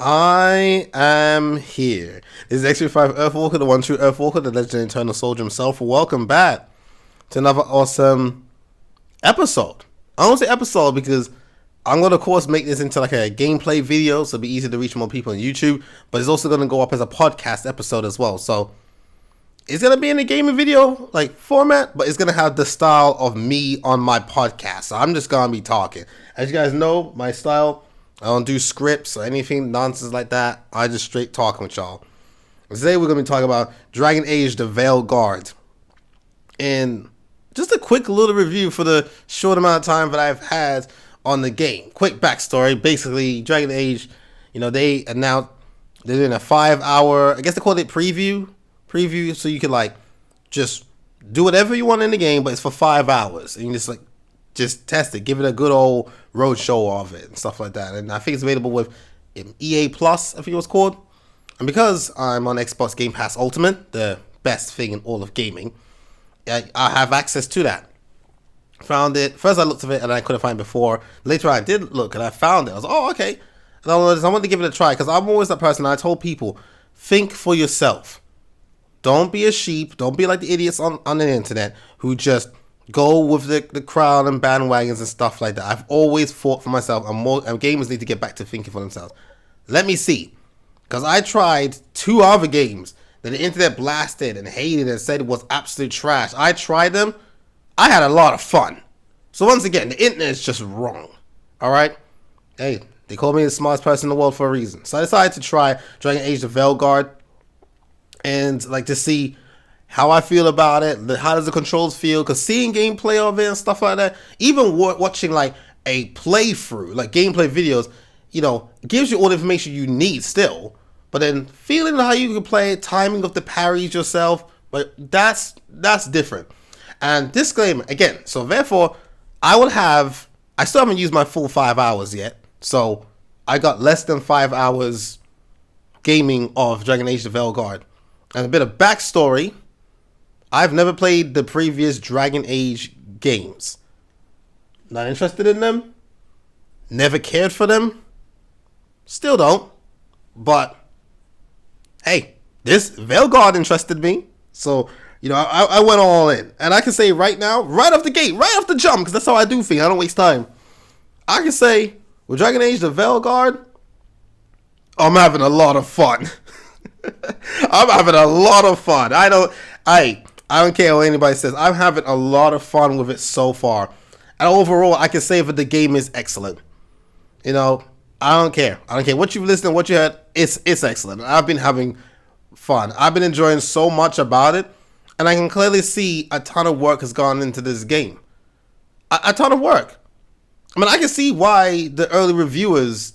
I am here. This is X35 Earthwalker, the one true Earthwalker, the legendary eternal soldier himself. Welcome back to another awesome episode. I don't say episode because I'm going to, of course, make this into like a gameplay video so it'll be easy to reach more people on YouTube, but it's also going to go up as a podcast episode as well. So it's going to be in a gaming video like format, but it's going to have the style of me on my podcast. So I'm just going to be talking. As you guys know, my style, I don't do scripts or anything nonsense like that. I just straight talking with y'all. Today we're going to be talking about Dragon Age the Veilguard. And just a quick little review for the short amount of time that I've had on the game. Quick backstory. Basically, Dragon Age, they announced they're doing a 5-hour, I guess they called it preview, so you can like just do whatever you want in the game, but it's for 5 hours. And you just test it, give it a good old road show of it and stuff like that. And I think it's available with EA Plus, I think it was called. And because I'm on Xbox Game Pass Ultimate, the best thing in all of gaming, I have access to that. Found it. First I looked at it and I couldn't find it before. Later I did look and I found it. I was like, oh, okay. And I wanted to give it a try because I'm always that person. I told people, think for yourself. Don't be a sheep. Don't be like the idiots on the internet who just go with the crowd and bandwagons and stuff like that. I've always fought for myself, and gamers need to get back to thinking for themselves. Let me see, because I tried 2 other games that the internet blasted and hated and said was absolute trash. I tried them. I had a lot of fun. So once again, the internet is just wrong. All right? Hey, they call me the smartest person in the world for a reason. So I decided to try Dragon Age the Veilguard and like to see how I feel about it, how does the controls feel, because seeing gameplay of it and stuff like that, even watching like a playthrough, like gameplay videos, gives you all the information you need still, but then feeling how you can play it, timing of the parries yourself, but that's different. And disclaimer, again, so therefore, I still haven't used my full 5 hours yet, so I got less than 5 hours gaming of Dragon Age the Veilguard. And a bit of backstory, I've never played the previous Dragon Age games. Not interested in them. Never cared for them. Still don't. But, hey, this Veilguard interested me. So, I went all in. And I can say right now, right off the gate, right off the jump, because that's how I do things. I don't waste time. I can say, with Dragon Age the Veilguard, I'm having a lot of fun. I'm having a lot of fun. I don't care what anybody says. I'm having a lot of fun with it so far. And overall, I can say that the game is excellent. I don't care. I don't care what you've listened, what you heard. It's excellent. I've been having fun. I've been enjoying so much about it. And I can clearly see a ton of work has gone into this game. A ton of work. I mean, I can see why the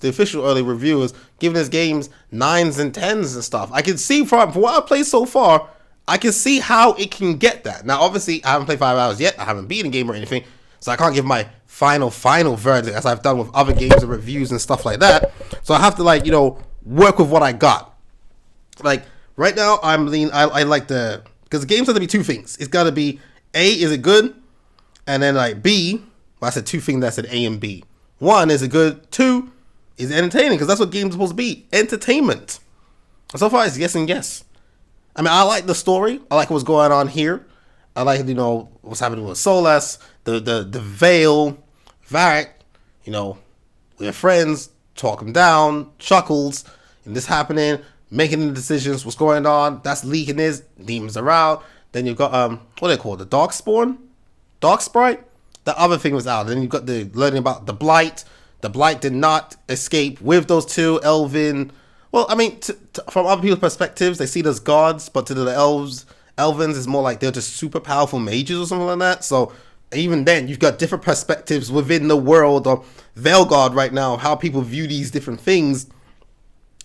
official early reviewers, giving this games 9s and 10s and stuff. I can see from what I've played so far, I can see how it can get that. Now, obviously, I haven't played 5 hours yet. I haven't beaten a game or anything. So I can't give my final verdict as I've done with other games and reviews and stuff like that. So I have to, work with what I got. Like, right now, I like because the games have to be 2 things. It's got to be, A, is it good? And then, like, B, well, I said 2 things, I said A and B. 1, is it good? 2, is it entertaining? Because that's what games are supposed to be. Entertainment. And so far, it's yes and yes. I mean, I like the story. I like what's going on here. I like, what's happening with Solas, the Veil, Varric, with friends, talk them down, chuckles, and this happening, making the decisions, what's going on, that's leaking this, demons are out. Then you've got, what are they called? The Dark Sprite? The other thing was out. Then you've got the learning about the Blight. The Blight did not escape with those 2 Elven. Well, I mean, from other people's perspectives, they see it as gods, but to the Elvens, it's more like they're just super powerful mages or something like that. So even then, you've got different perspectives within the world of Veilguard right now, how people view these different things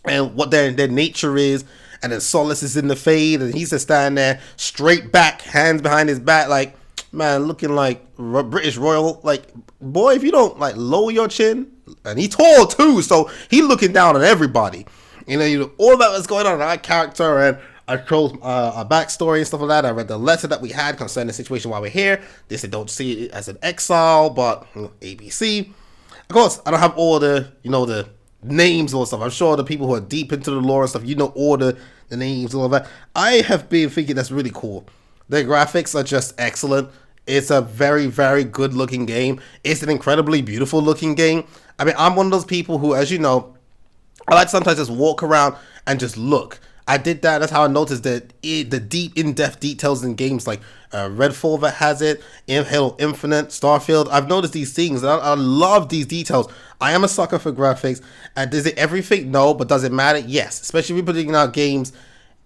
and what their nature is. And then Solus is in the fade, and he's just standing there, straight back, hands behind his back, like, man, looking like British royal. Like, boy, if you don't, like, lower your chin, and he's tall, too, so he's looking down on everybody. All that was going on in our character, and I chose a backstory and stuff like that. I read the letter that we had concerning the situation while we're here. They said don't see it as an exile, but ABC. Of course, I don't have all the names or stuff. I'm sure the people who are deep into the lore and stuff, you know all the names and all that. I have been thinking that's really cool. The graphics are just excellent. It's a very, very good looking game. It's an incredibly beautiful looking game. I mean, I'm one of those people who, as you know, I like to sometimes just walk around and just look. I did that. That's how I noticed that the deep, in-depth details in games like Redfall that has it, Halo Infinite, Starfield. I've noticed these things, and I love these details. I am a sucker for graphics. Does it everything? No, but does it matter? Yes. Especially if you're putting out games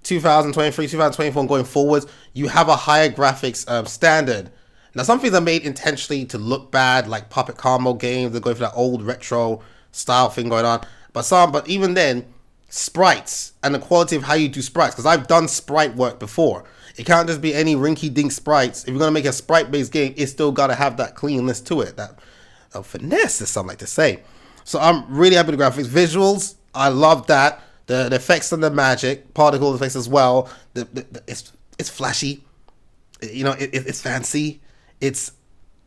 2023, 2024, and going forwards, you have a higher graphics standard. Now, some things are made intentionally to look bad, like Puppet Combo games. They're going for that old retro style thing going on. But even then, sprites and the quality of how you do sprites, because I've done sprite work before. It can't just be any rinky-dink sprites. If you're going to make a sprite-based game, it's still got to have that cleanness to it, that finesse, as some like to say. So I'm really happy with the graphics. Visuals, I love that. The effects and the magic, particle effects as well. It's flashy. You know, it's fancy.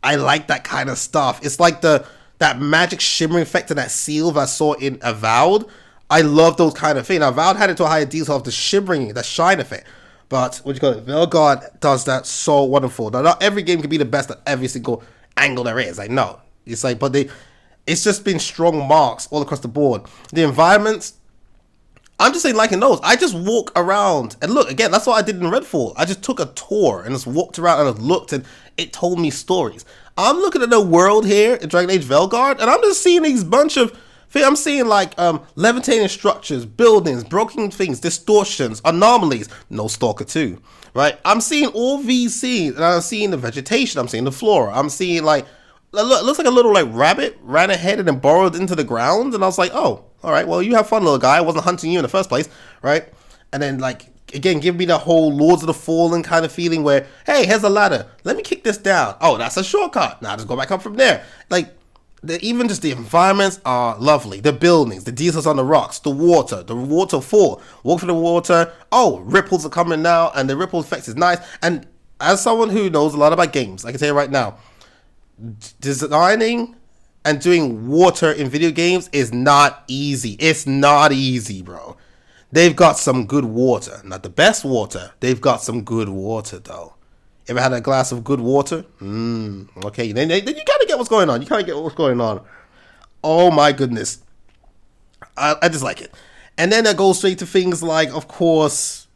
I like that kind of stuff. It's like that magic shimmering effect and that seal that I saw in Avowed. I love those kind of things. Now, Avowed had it to a higher detail of the shimmering, the shine effect. But, Veilguard does that so wonderful. Now, not every game can be the best at every single angle there is. Like, no. It's like, but it's just been strong marks all across the board. The environments, I'm just saying liking those. I just walk around and look. Again, that's what I did in Redfall. I just took a tour and just walked around and looked, and it told me stories. I'm looking at the world here in Dragon Age Veilguard, and I'm just seeing these bunch of things. I'm seeing like levitating structures, buildings, broken things, distortions, anomalies. No Stalker 2, right? I'm seeing all these scenes, and I'm seeing the vegetation. I'm seeing the flora. I'm seeing like, it looks like a little like rabbit ran ahead and then burrowed into the ground, and I was like, oh, all right, well, you have fun, little guy. I wasn't hunting you in the first place, right? And then, like, again, give me the whole Lords of the Fallen kind of feeling where, hey, here's a ladder. Let me kick this down. Oh, that's a shortcut. Now just go back up from there. Like, even just the environments are lovely. The buildings, the details on the rocks, the waterfall. Walk through the water. Oh, ripples are coming now, and the ripple effect is nice. And as someone who knows a lot about games, I can tell you right now, designing and doing water in video games is not easy. It's not easy, bro. They've got some good water. Not the best water. They've got some good water, though. Ever had a glass of good water? Okay, then you gotta get what's going on. You gotta get what's going on. Oh my goodness. I just like it. And then it goes straight to things like, of course,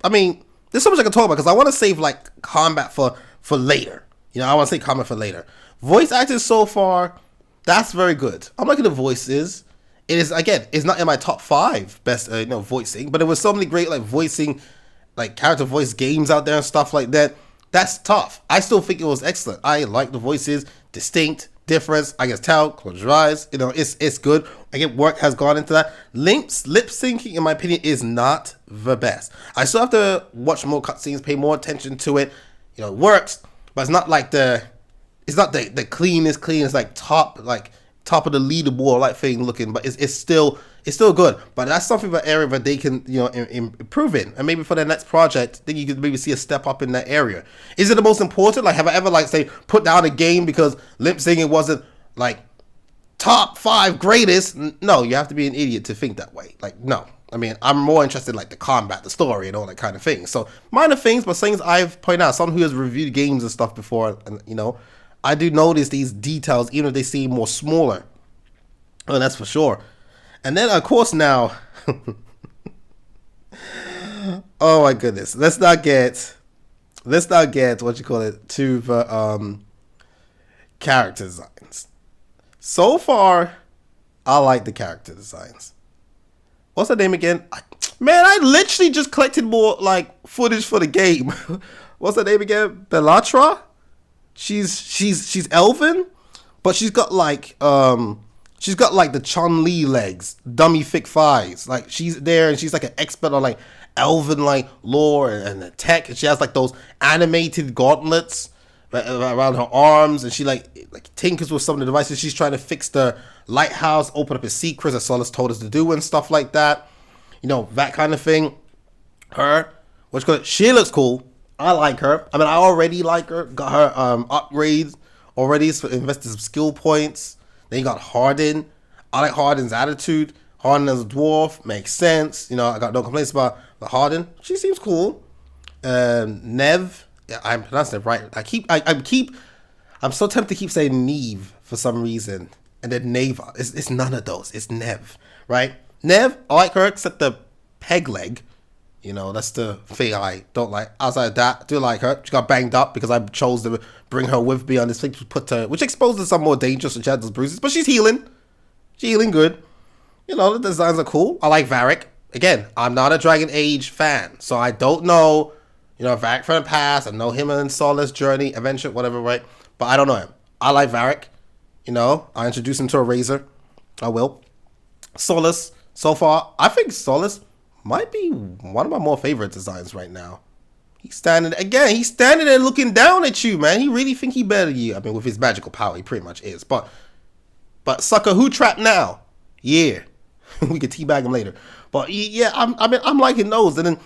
I mean, there's so much I can talk about because I want to save like combat for later. You know, I want to save combat for later. Voice acting so far, that's very good. I'm liking the voices. It is, again, it's not in my top 5 best, voicing, but there was so many great, like, voicing, like, character voice games out there and stuff like that. That's tough. I still think it was excellent. I like the voices, distinct, difference. I can tell, close your eyes, it's good. Again, work has gone into that. Lip syncing, in my opinion, is not the best. I still have to watch more cutscenes, pay more attention to it. It works, but it's not like the cleanest, like top of the leaderboard like thing looking, but it's still good. But that's something that area that they can improve in, and maybe for their next project, then you could maybe see a step up in that area. Is it the most important? Like, have I ever say put down a game because lip syncing wasn't like top 5 greatest? No, you have to be an idiot to think that way. Like, no. I mean, I'm more interested in like the combat, the story, and all that kind of thing. So minor things, but things I've pointed out. Someone who has reviewed games and stuff before, and I do notice these details, even if they seem more smaller. Oh, that's for sure. And then, of course, now, oh my goodness, let's not get to the character designs. So far, I like the character designs. What's her name again? Man, I literally just collected more like footage for the game. What's her name again? Bellatra? She's elven, but she's got like the Chun-Li legs, dummy thick thighs. Like, she's there and she's like an expert on like elven like lore and the tech. And she has like those animated gauntlets around her arms, and she like tinkers with some of the devices. She's trying to fix the lighthouse, open up his secrets that Solus told us to do and stuff like that. That kind of thing. She looks cool. I like her. I mean, I already like her. Got her upgrades already, so invested some skill points. Then you got Harden. I like Harden's attitude. Harden as a dwarf makes sense. You know, I got no complaints about the Harden. She seems cool. Nev, yeah, I'm pronouncing it right. I'm so tempted to keep saying Neve for some reason, and then Neva. It's none of those. It's Nev, right? Nev, I like her except the peg leg. You know, that's the thing I don't like. Outside of that, I do like her. She got banged up because I chose to bring her with me on this thing to put her, which exposes some more danger, so she had those bruises. But she's healing. She's healing good. You know, the designs are cool. I like Varric. Again, I'm not a Dragon Age fan, so I don't know, you know, Varric from the past. I know him and Solace journey, adventure, whatever, right? But I don't know him. I like Varric. You know, I introduced him to a Razor. I will. Solace, so far, I think Solace might be one of my more favorite designs right now. He's standing there looking down at you, man. He really think he better than you. I mean, with his magical power, he pretty much is. But sucker, who trapped now? Yeah. We could teabag him later. But yeah, I'm liking those. And then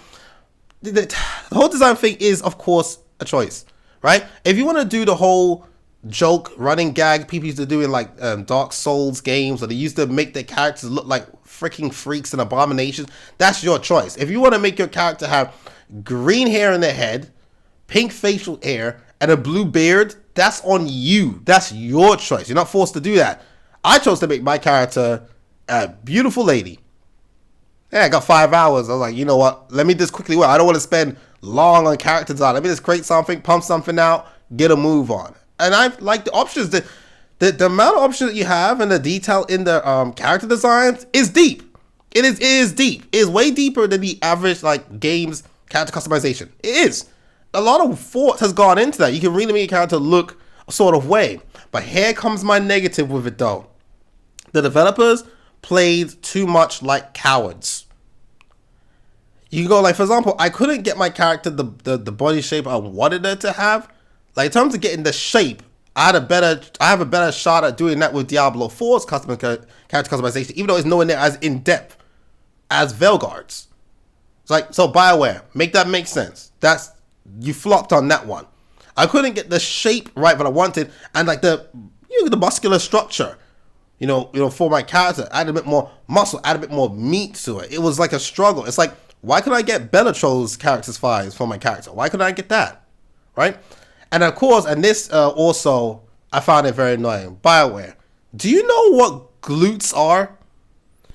the whole design thing is, of course, a choice, right? If you want to do the whole joke running gag people used to do in like Dark Souls games, or they used to make their characters look like freaking freaks and abominations, that's your choice. If you want to make your character have green hair in their head, pink facial hair, and a blue beard, that's on you. That's your choice. You're not forced to do that. I chose to make my character a beautiful lady. Yeah, I got 5 hours. I was like, you know what? Let me just quickly work. I don't want to spend long on character design. Let me just create something, pump something out, get a move on. And I like the options. The amount of options that you have and the detail in the character designs is deep. It is deep. It is way deeper than the average like games character customization. It is. A lot of thought has gone into that. You can really make a character look a sort of way. But here comes my negative with it though. The developers played too much like cowards. You go like, for example, I couldn't get my character the body shape I wanted her to have. Like in terms of getting the shape, I have a better shot at doing that with Diablo 4's character customization, even though it's nowhere near as in depth as Veilguard's. It's like, so BioWare, make that make sense. You flopped on that one. I couldn't get the shape right that I wanted, and like the muscular structure, you know, for my character, add a bit more muscle, add a bit more meat to it. It was like a struggle. It's like, why couldn't I get Bellatrix's character's files for my character? Why couldn't I get that? Right? And of course, and this also, I found it very annoying. BioWare, do you know what glutes are?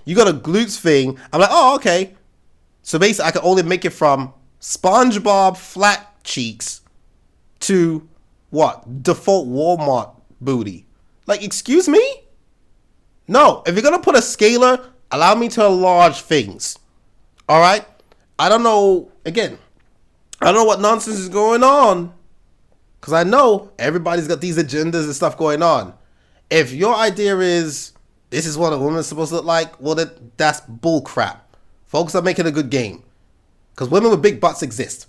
You got a glutes thing. I'm like, oh, okay. So basically, I can only make it from SpongeBob flat cheeks to what? Default Walmart booty. Like, excuse me? No, if you're going to put a scaler, allow me to enlarge things. All right? I don't know, again, I don't know what nonsense is going on. Because I know everybody's got these agendas and stuff going on. If your idea is, this is what a woman's supposed to look like, well, that's bull crap. Focus on making a good game. Because women with big butts exist.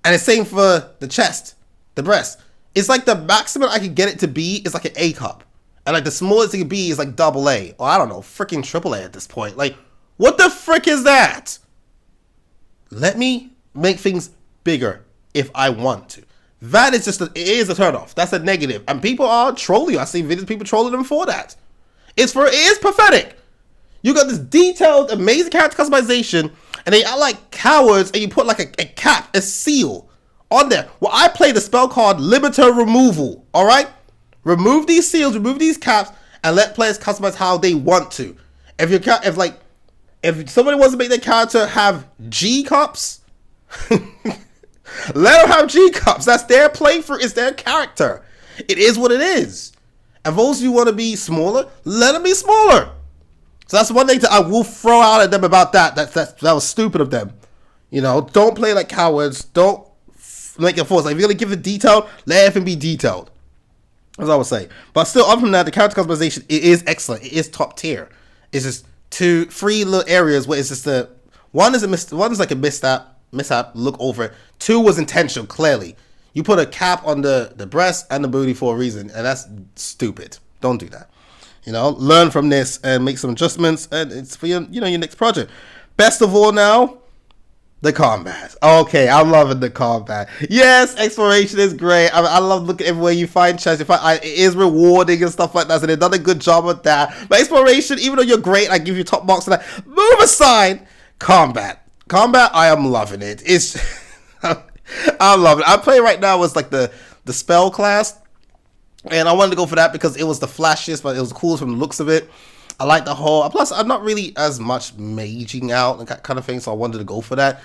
And it's same for the chest, the breast. It's like the maximum I can get it to be is like an A cup. And like the smallest it can be is like double A. Or I don't know, freaking triple A at this point. Like, what the frick is that? Let me make things bigger if I want to. That is just, it is a turnoff. That's a negative. And people are trolling you. I see videos of people trolling them for that. It is pathetic. You got this detailed, amazing character customization, and then you act like cowards, and you put like a cap, a seal on there. Well, I play the spell called Limiter Removal, all right? Remove these seals, remove these caps, and let players customize how they want to. If somebody wants to make their character have G cups, let them have G cups. That's their playthrough. It's their character. It is what it is. And those who want to be smaller, let them be smaller. So that's one thing that I will throw out at them about that. That was stupid of them. You know, don't play like cowards. Don't make it force. Like, if you're going to give it detailed, let everything be detailed. As I would say. But still, other than that, the character customization, it is excellent. It is top tier. It's just 3 little areas where it's just one is like a mishap, look over it. 2 was intentional, clearly. You put a cap on the breast and the booty for a reason, and that's stupid. Don't do that. You know, learn from this and make some adjustments, and it's for your next project. Best of all now, The combat. Okay, I'm loving the combat. Yes, exploration is great. I love looking everywhere you find chests. It is rewarding and stuff like that. So they've done a good job with that. But exploration, even though you're great, I give you top marks for that. Move aside. Combat. Combat, I am loving it. It's I'm loving it. I'm playing right now was like the spell class. And I wanted to go for that because it was the flashiest, but it was cool from the looks of it. I like the whole. Plus, I'm not really as much maging out and that kind of thing, so I wanted to go for that.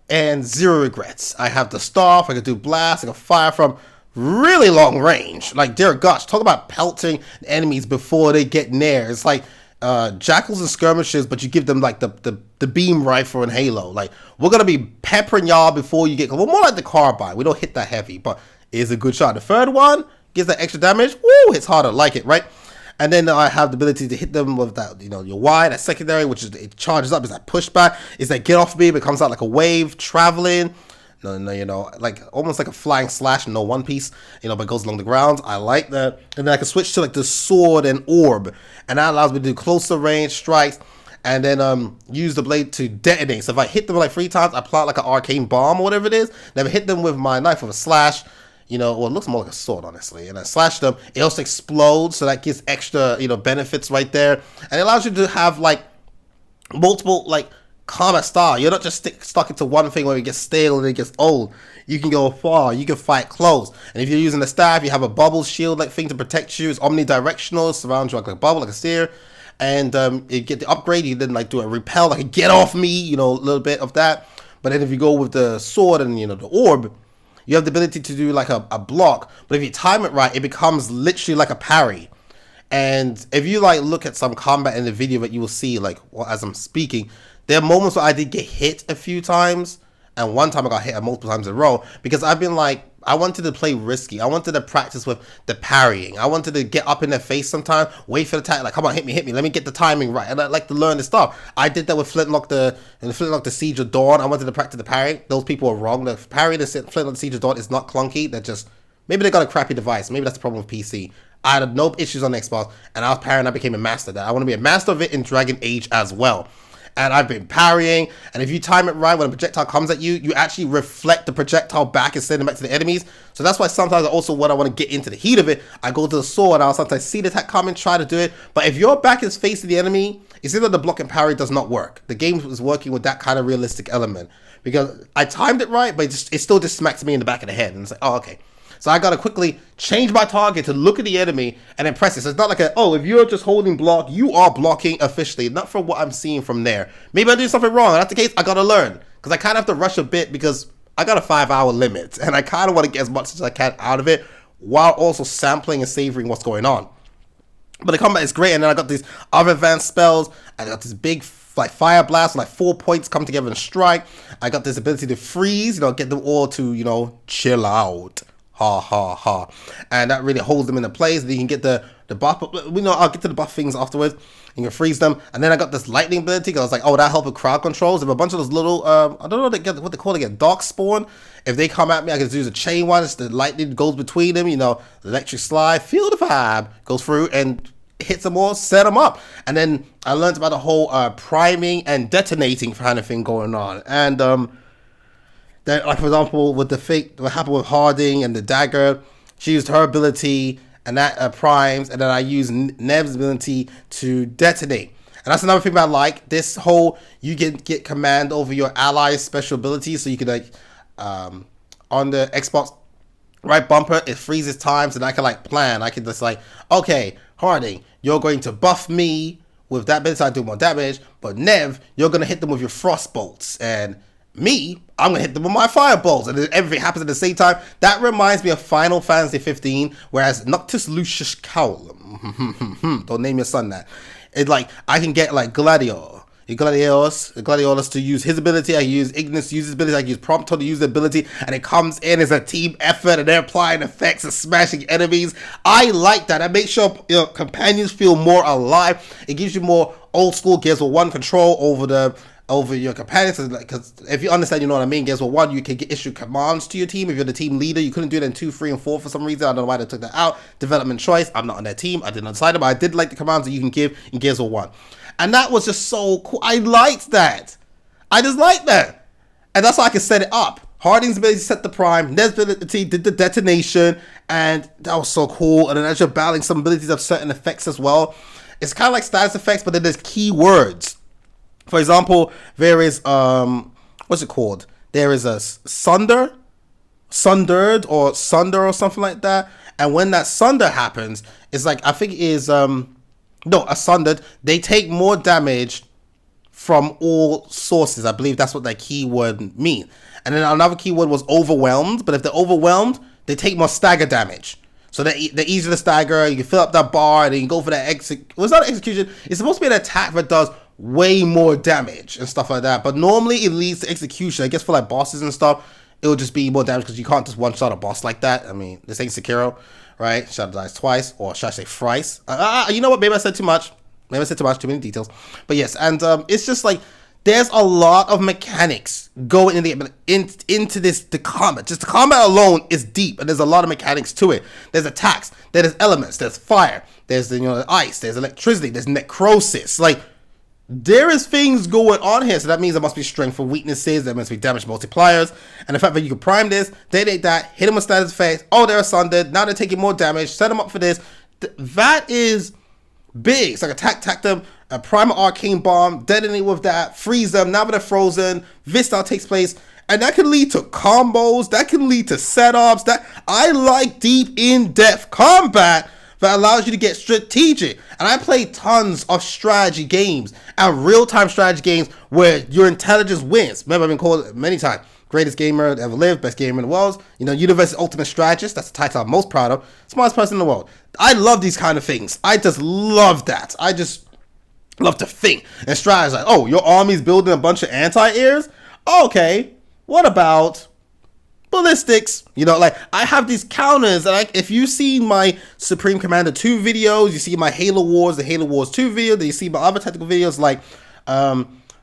And zero regrets. I have the staff. I can do blast. I can fire from really long range. Like, dear gosh, talk about pelting enemies before they get near. It's like jackals and skirmishers, but you give them like the beam rifle in Halo. Like, we're gonna be peppering y'all before you get. We're more like the carbine. We don't hit that heavy, but it's a good shot. The third one gives that extra damage. Woo, it's harder. Like it, right? And then I have the ability to hit them with that, your Y, that secondary, which is, it charges up, is that pushback, is that get off me, but it comes out like a wave, traveling, like almost like a flying slash, no one piece, but it goes along the ground. I like that. And then I can switch to like the sword and orb, and that allows me to do closer range strikes, and then use the blade to detonate. So if I hit them like 3 times, I plant like an arcane bomb or whatever it is, then I hit them with my knife with a slash, well, it looks more like a sword, honestly. And I slash them. It also explodes, so that gives extra, benefits right there. And it allows you to have, like, multiple, like, combat style. You're not just stuck into one thing where it gets stale and it gets old. You can go far. You can fight close. And if you're using the staff, you have a bubble shield-like thing to protect you. It's omnidirectional. It surrounds you like a bubble, like a sphere. And you get the upgrade. You then, like, do a repel, like a get off me, a little bit of that. But then if you go with the sword and, the orb, you have the ability to do like a block, but if you time it right, it becomes literally like a parry. And if you like look at some combat in the video that you will see, like as I'm speaking, there are moments where I did get hit a few times, and one time I got hit multiple times in a row because I've been like, I wanted to play risky. I wanted to practice with the parrying. I wanted to get up in their face sometime, wait for the attack, like, come on, hit me, let me get the timing right. And I like to learn this stuff. I did that with Flintlock the Siege of Dawn. I wanted to practice the parrying. Those people are wrong. The parrying in Flintlock the Siege of Dawn is not clunky. They're just, maybe they got a crappy device. Maybe that's the problem with PC. I had no issues on Xbox, and I was parrying. I became a master of that. I want to be a master of it in Dragon Age as well. And I've been parrying, and if you time it right, when a projectile comes at you, you actually reflect the projectile back and send it back to the enemies. So that's why sometimes also when I want to get into the heat of it, I go to the sword, and I'll sometimes see the attack coming, try to do it. But if your back is facing the enemy, it's either the block and parry does not work. The game is working with that kind of realistic element. Because I timed it right, but it still just smacks me in the back of the head. And it's like, oh, okay. So I gotta quickly change my target to look at the enemy and then press it. So it's not like if you're just holding block, you are blocking officially. Not from what I'm seeing from there. Maybe I do something wrong. And that's the case, I gotta learn. Because I kind of have to rush a bit because I got a 5-hour limit. And I kind of want to get as much as I can out of it while also sampling and savoring what's going on. But the combat is great. And then I got these other advanced spells. I got this big like fire blast, like 4 points come together and strike. I got this ability to freeze, get them all to, chill out. Ha ha ha. And that really holds them into place. Then you can get the buff. I'll get to the buff things afterwards. You can freeze them. And then I got this lightning ability because I was like, oh, that helps with crowd controls. If a bunch of those little, I don't know what they call it again, dark spawn. If they come at me, I can use a chain one. It's the lightning goes between them, the electric slide, feel the vibe, goes through and hits them all, set them up. And then I learned about the whole priming and detonating kind of thing going on. And that, like, for example, with what happened with Harding and the dagger, she used her ability and that primes, and then I used Nev's ability to detonate. And that's another thing I like. This whole, you get command over your allies' special abilities, so you can, like, on the Xbox right bumper, it freezes times, and I can, like, plan. I can just, like, okay, Harding, you're going to buff me with that ability, I do more damage, but Nev, you're going to hit them with your frost bolts, and me, I'm going to hit them with my fireballs, and everything happens at the same time. That reminds me of Final Fantasy 15, whereas Noctis Lucius Cowl, don't name your son that. It's like, I can get like Gladiolus to use his ability, I use Ignis to use his ability, I use Prompto to use the ability, and it comes in as a team effort, and they're applying effects and smashing enemies. I like that. That makes sure your companions feel more alive. It gives you more old school Gears of War control over your companions, because if you understand, you know what I mean. Gears of War, you can issue commands to your team. If you're the team leader, you couldn't do it in 2, 3, and 4 for some reason. I don't know why they took that out. Development choice. I'm not on that team. I didn't decide it, but I did like the commands that you can give in Gears of War. And that was just so cool. I liked that. I just liked that. And that's how I can set it up. Harding's ability to set the prime, Ned's ability did the detonation, and that was so cool. And then as you're battling, some abilities have certain effects as well. It's kind of like status effects, but then there's keywords. For example, there is, what's it called? There is a sundered or sunder or something like that. And when that sunder happens, it's like, I think it is, a sundered, they take more damage from all sources. I believe that's what that keyword means. And then another keyword was overwhelmed, but if they're overwhelmed, they take more stagger damage. So they're easier to stagger. You can fill up that bar, and then you can go for that it's not an execution. It's supposed to be an attack that does way more damage and stuff like that. But normally it leads to execution. I guess for like bosses and stuff, it will just be more damage because you can't just one-shot a boss like that. I mean, this ain't Sekiro, right? Should I die twice, or should I say thrice? You know what? Maybe I said too much. Too many details. But yes, and it's just like, there's a lot of mechanics going into the combat. Just the combat alone is deep, and there's a lot of mechanics to it. There's attacks, there's elements, there's fire, there's ice, there's electricity, there's necrosis. Like, there is things going on here, so that means there must be strength for weaknesses, there must be damage multipliers, and the fact that you can prime this, detonate that, hit them with status effects, they're sundered, now they're taking more damage, set them up for this. That is big. It's like attack them, a primal arcane bomb, detonate with that, freeze them, now they're frozen, this now takes place, and that can lead to combos, that can lead to setups. That I like deep in-depth combat that allows you to get strategic. And I play tons of strategy games and real-time strategy games where your intelligence wins. Remember, I've been called it many times greatest gamer that ever lived, best gamer in the world, Universe's ultimate strategist. That's the title I'm most proud of. Smartest person in the world. I love these kind of things. I just love that. I just love to think and strategize. Your army's building a bunch of anti-airs? Okay, what about ballistics? I have these counters, and if you've seen my Supreme Commander 2 videos, you see my Halo Wars, the Halo Wars 2 video, then you see my other technical videos like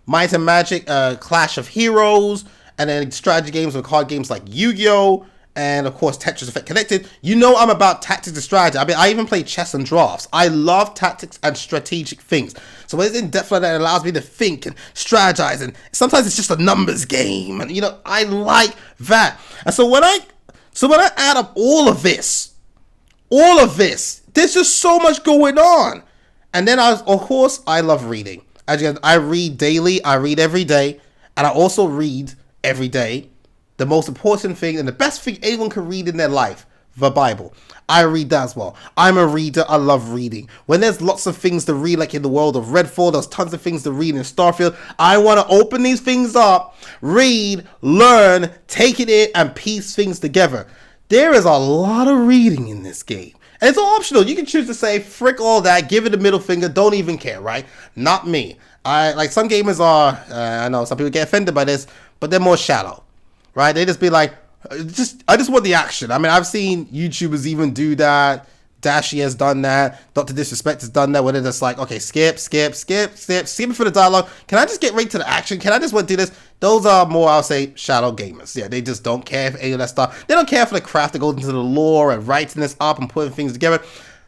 Might and Magic, Clash of Heroes, and then strategy games and card games like Yu-Gi-Oh! And of course Tetris Effect Connected. I'm about tactics and strategy. I even play chess and drafts. I love tactics and strategic things. So when it's in depth like that, it allows me to think and strategize, and sometimes it's just a numbers game, and I like that. And so when I add up all of this, there's just so much going on. And then of course I love reading. I read daily, I read every day, and I also read every day. The most important thing and the best thing anyone can read in their life, the Bible. I read that as well. I'm a reader. I love reading. When there's lots of things to read, like in the world of Redfall, there's tons of things to read in Starfield. I want to open these things up, read, learn, take it in, and piece things together. There is a lot of reading in this game. And it's all optional. You can choose to say, frick all that, give it a middle finger, don't even care, right? Not me. Some gamers are, I know some people get offended by this, but they're more shallow. Right? They just be like, I just want the action. I've seen YouTubers even do that. Dashi has done that. Dr. Disrespect has done that, where they're just like, okay, skip it for the dialogue. Can I just get right to the action? Can I just want to do this? Those are more, I'll say, shallow gamers. Yeah, they just don't care for any of that stuff. They don't care for the craft that goes into the lore and writing this up and putting things together.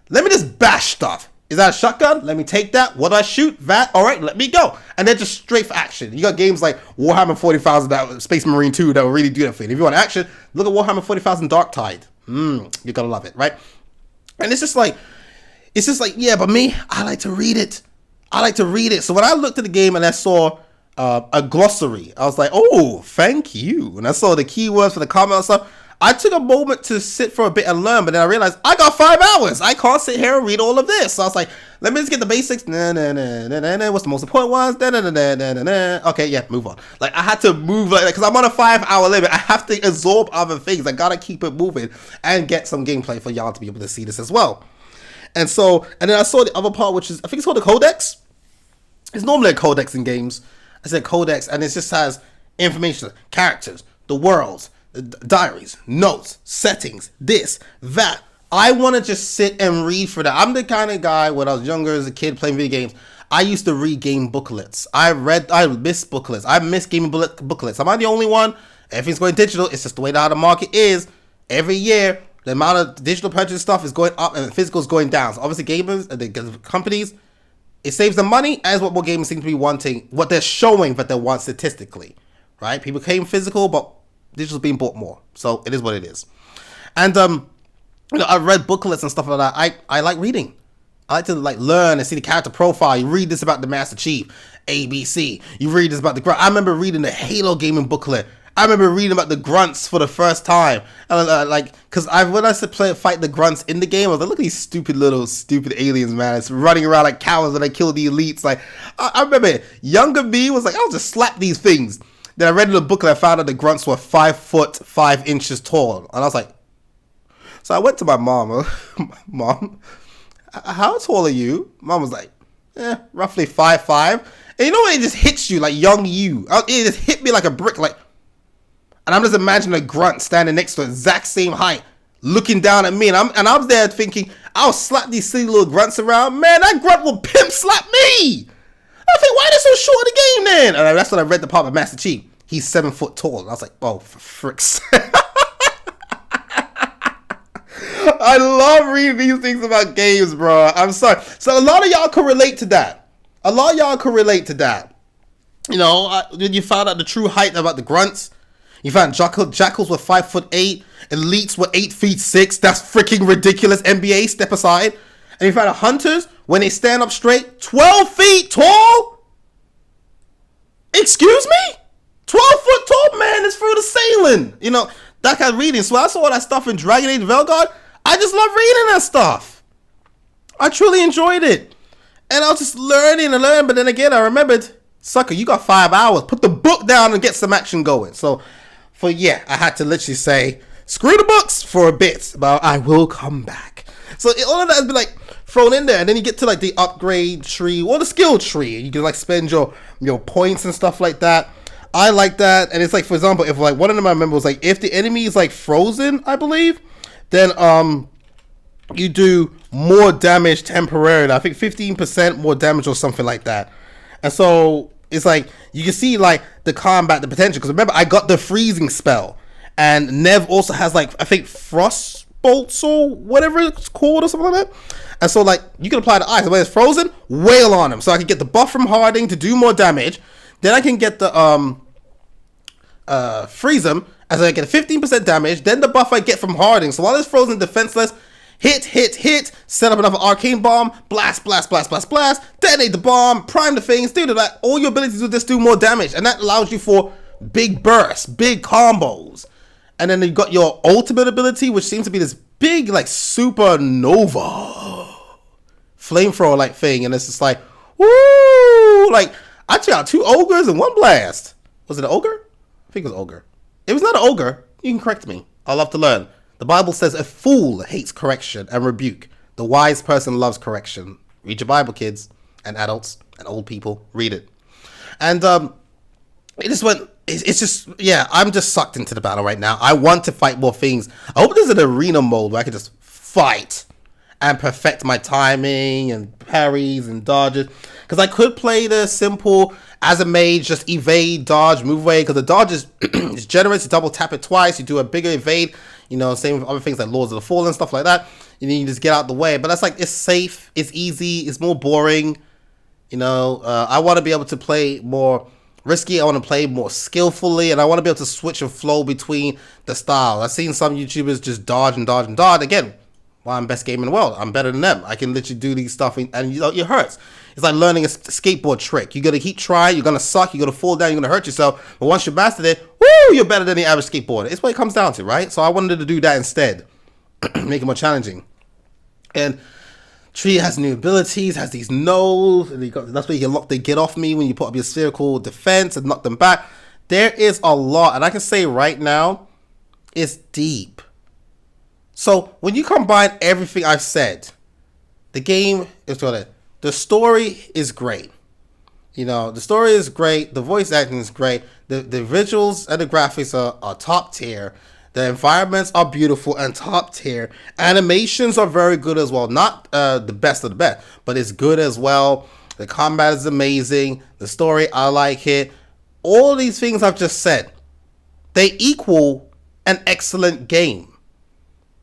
Let me just bash stuff. Is that a shotgun? Let me take that. What do I shoot? That? All right, let me go. And then just straight for action. You got games like Warhammer 40,000, that Space Marine 2 that will really do that for you. If you want action, look at Warhammer 40,000 Dark Tide. You're gonna love it, right? And it's just like, yeah, but me, I like to read it. So when I looked at the game and I saw a glossary, I was like, oh, thank you. And I saw the keywords for the comment and stuff. I took a moment to sit for a bit and learn, but then I realized I got 5 hours. I can't sit here and read all of this. So I was like, let me just get the basics. What's the most important ones? Okay, yeah, move on. I had to move because I'm on a 5-hour limit. I have to absorb other things. I gotta keep it moving and get some gameplay for y'all to be able to see this as well. And then I saw the other part, which is, I think it's called the codex. It's normally a codex in games. I said codex, and it just has information, characters, the worlds, diaries, notes, settings, this, that. I want to just sit and read for that. I'm the kind of guy, when I was younger as a kid playing video games, I used to read game booklets. I miss booklets. I miss gaming booklets. Am I the only one? Everything's going digital. It's just the way that the market is. Every year, the amount of digital purchase stuff is going up and physical is going down. So obviously gamers, the companies, it saves them money, as what more gamers seem to be wanting, what they're showing that they want statistically. right? People came physical, but digital's being bought more. So it is what it is. And I've read booklets and stuff like that. I like reading. I like to learn and see the character profile. You read this about the Master Chief, ABC. You read this about the grunt. I remember reading the Halo gaming booklet. I remember reading about the grunts for the first time. And because when I said fight the grunts in the game, I was like, look at these stupid aliens, man. It's running around like cowards and they kill the elites. Like, I remember younger me was like, I'll just slap these things. Then I read in the booklet, I found out the grunts were 5 foot 5 inches tall. And I was like, so I went to my mom. Mom, how tall are you? Mom was like, roughly 5'5". And you know when it just hits you, like young you. It just hit me like a brick, like. And I'm just imagining a grunt standing next to the exact same height, looking down at me. And I was there thinking, I'll slap these silly little grunts around. Man, that grunt will pimp slap me. I think, why are they so short in the game then? And that's when I read the part of Master Chief. He's 7 foot tall. And I was like, oh, for fricks. I love reading these things about games, bro. I'm sorry. So a lot of y'all can relate to that. You know, when you found out the true height about the grunts, you found jackals were 5'8", elites were 8'6". That's freaking ridiculous. NBA, step aside. And you found hunters, when they stand up straight, 12 feet tall? Excuse me? 12 foot tall, man, is through the ceiling. You know, that kind of reading. So I saw all that stuff in Dragon Age Veilguard. I just love reading that stuff. I truly enjoyed it. And I was just learning, but then again, I remembered, sucker, you got 5 hours. Put the book down and get some action going. So, I had to literally say, screw the books for a bit, but I will come back. So all of that has been like thrown in there, and then you get to like the upgrade tree or the skill tree. You can like spend your points and stuff like that. I like that, and it's like, for example, if like one of them I remember was like, if the enemy is like frozen, I believe, then you do more damage temporarily. I think 15% more damage or something like that. And so it's like you can see like the combat, the potential. Because remember, I got the freezing spell, and Nev also has like, I think, frost bolts or whatever it's called or something like that. And so like you can apply the ice. When it's frozen, wail on him. So I can get the buff from hardening to do more damage. Then I can get the freeze him as I get 15% damage. Then the buff I get from hardening. So while it's frozen, defenseless, hit, set up another arcane bomb, blast, detonate the bomb, prime the things, do that. All your abilities will just do more damage, and that allows you for big bursts, big combos. And then you got your ultimate ability, which seems to be this big like supernova flamethrower like thing, and it's just like, woo! Like I took out 2 ogres and 1 blast. Was it an ogre? I think it was ogre. If it's not an ogre, you can correct me. I love to learn. The Bible says a fool hates correction and rebuke. The wise person loves correction. Read your Bible, kids and adults and old people. Read it. And it just went, it's just, yeah, I'm just sucked into the battle right now. I want to fight more things. I hope there's an arena mode where I can just fight and perfect my timing and parries and dodges. Because I could play the simple, as a mage, just evade, dodge, move away. Because the dodge is generous. You double tap it twice. You do a bigger evade. You know, same with other things like Lords of the Fallen, stuff like that. And then you just get out the way. But that's like, it's safe, it's easy, it's more boring. You know, I want to be able to play more risky. I want to play more skillfully. And I want to be able to switch and flow between the styles. I've seen some YouTubers just dodge and dodge and dodge. Again, well, I'm best gamer in the world. I'm better than them. I can literally do these stuff and you know, it hurts. It's like learning a skateboard trick. You're going to keep trying. You're going to suck. You're going to fall down. You're going to hurt yourself. But once you master it, woo, you're better than the average skateboarder. It's what it comes down to, right? So I wanted to do that instead. Make it more challenging. And Tree has new abilities, has these nodes. And that's where you can lock the get off me when you put up your spherical defense and knock them back. There is a lot. And I can say right now, it's deep. So when you combine everything I've said, the game is good. The story is great. You know, the story is great. The voice acting is great. The visuals and the graphics are top tier. The environments are beautiful and top tier. Animations are very good as well. Not the best of the best, but it's good as well. The combat is amazing. The story, I like it. All these things I've just said, they equal an excellent game.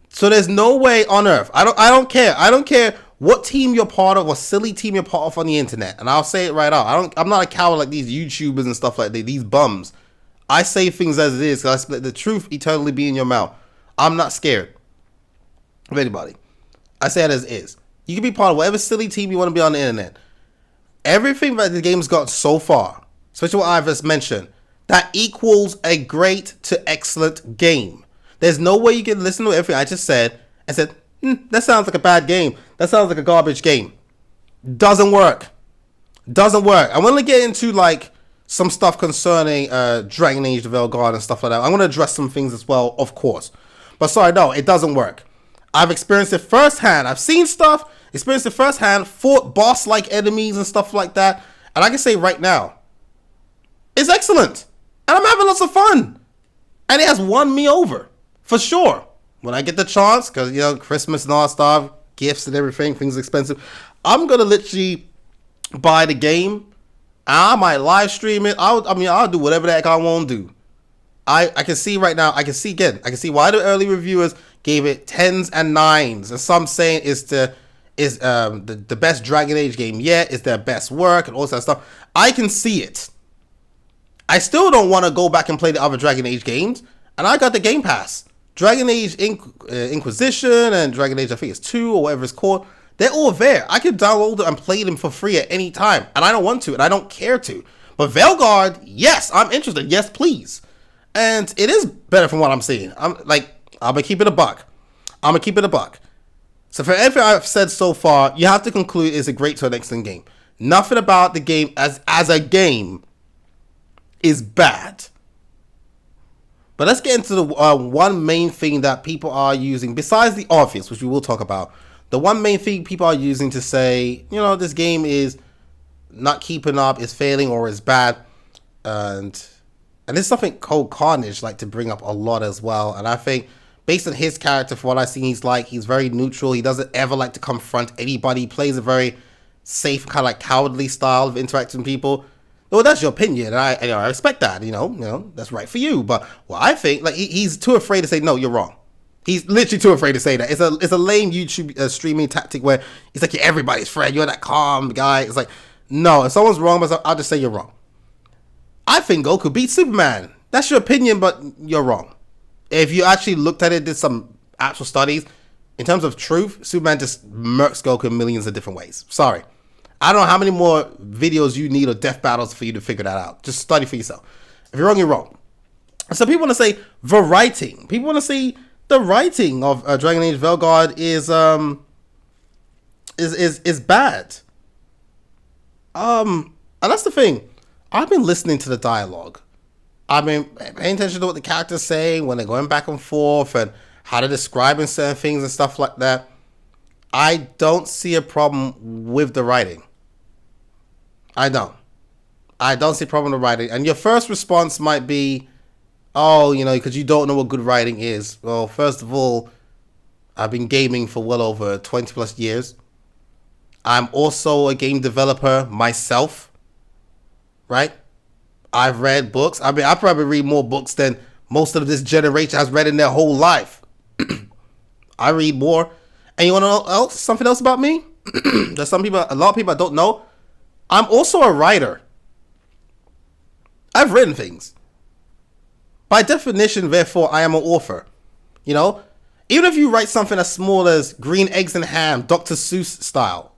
So there's no way on earth. I don't care. I don't care what team you're part of, what silly team you're part of on the internet. And I'll say it right out. I'm not a coward like these YouTubers and stuff like that, these bums. I say things as it is, because I let the truth eternally be in your mouth. I'm not scared of anybody. I say it as it is. You can be part of whatever silly team you want to be on the internet. Everything that the game's got so far, especially what I've just mentioned, that equals a great to excellent game. There's no way you can listen to everything I just said and said, that sounds like a bad game. That sounds like a garbage game. Doesn't work. Doesn't work. I want to get into like some stuff concerning Dragon Age, the Veilguard, and stuff like that. I'm going to address some things as well, of course. But sorry, no, it doesn't work. I've experienced it firsthand. I've seen stuff, experienced it firsthand, fought boss-like enemies and stuff like that. And I can say right now, it's excellent. And I'm having lots of fun. And it has won me over, for sure. When I get the chance, because, you know, Christmas and all that stuff, gifts and everything, things are expensive, I'm going to literally buy the game. I might live stream it. I'll do whatever the heck I want to do. I can see right now, I can see why the early reviewers gave it 10s and 9s. And some saying it's the best Dragon Age game yet, it's their best work and all that stuff. I can see it. I still don't want to go back and play the other Dragon Age games. And I got the Game Pass. Dragon Age Inquisition and Dragon Age, I think it's 2 or whatever it's called. They're all there. I can download them and play them for free at any time. And I don't want to, and I don't care to. But Veilguard, yes, I'm interested. Yes, please. And it is better from what I'm seeing. I'm gonna keep it a buck. So for everything I've said so far, you have to conclude it's a great to an excellent game. Nothing about the game as a game is bad. But let's get into the one main thing that people are using, besides the obvious, which we will talk about. The one main thing people are using to say, you know, this game is not keeping up, is failing, or is bad. And there's something Code Carnage like to bring up a lot as well. And I think based on his character, for what I've seen, he's very neutral. He doesn't ever like to confront anybody. He plays a very safe, kind of like cowardly style of interacting with people. Well, that's your opinion, and I respect that. You know, that's right for you. But well, I think like he's too afraid to say no. You're wrong. He's literally too afraid to say that. It's a lame YouTube streaming tactic where he's like, you're everybody's friend. You're that calm guy. It's like, no, if someone's wrong, I'll just say you're wrong. I think Goku beat Superman. That's your opinion, but you're wrong. If you actually looked at it, did some actual studies, in terms of truth, Superman just murks Goku in millions of different ways. Sorry. I don't know how many more videos you need or death battles for you to figure that out. Just study for yourself. If you're wrong, you're wrong. So people want to say the writing. People want to see the writing of Dragon Age Veilguard is bad. And that's the thing. I've been listening to the dialogue. I've been paying attention to what the characters saying when they're going back and forth and how they're describing certain things and stuff like that. I don't see a problem with the writing. I don't see a problem with the writing. And your first response might be, oh, you know, because you don't know what good writing is. Well, first of all, I've been gaming for well over 20 plus years. I'm also a game developer myself, right? I've read books. I mean, I probably read more books than most of this generation has read in their whole life. I read more. And you want to know something else about me? There's a lot of people I don't know. I'm also a writer. I've written things. By definition, therefore, I am an author. You know, even if you write something as small as Green Eggs and Ham, Dr. Seuss style,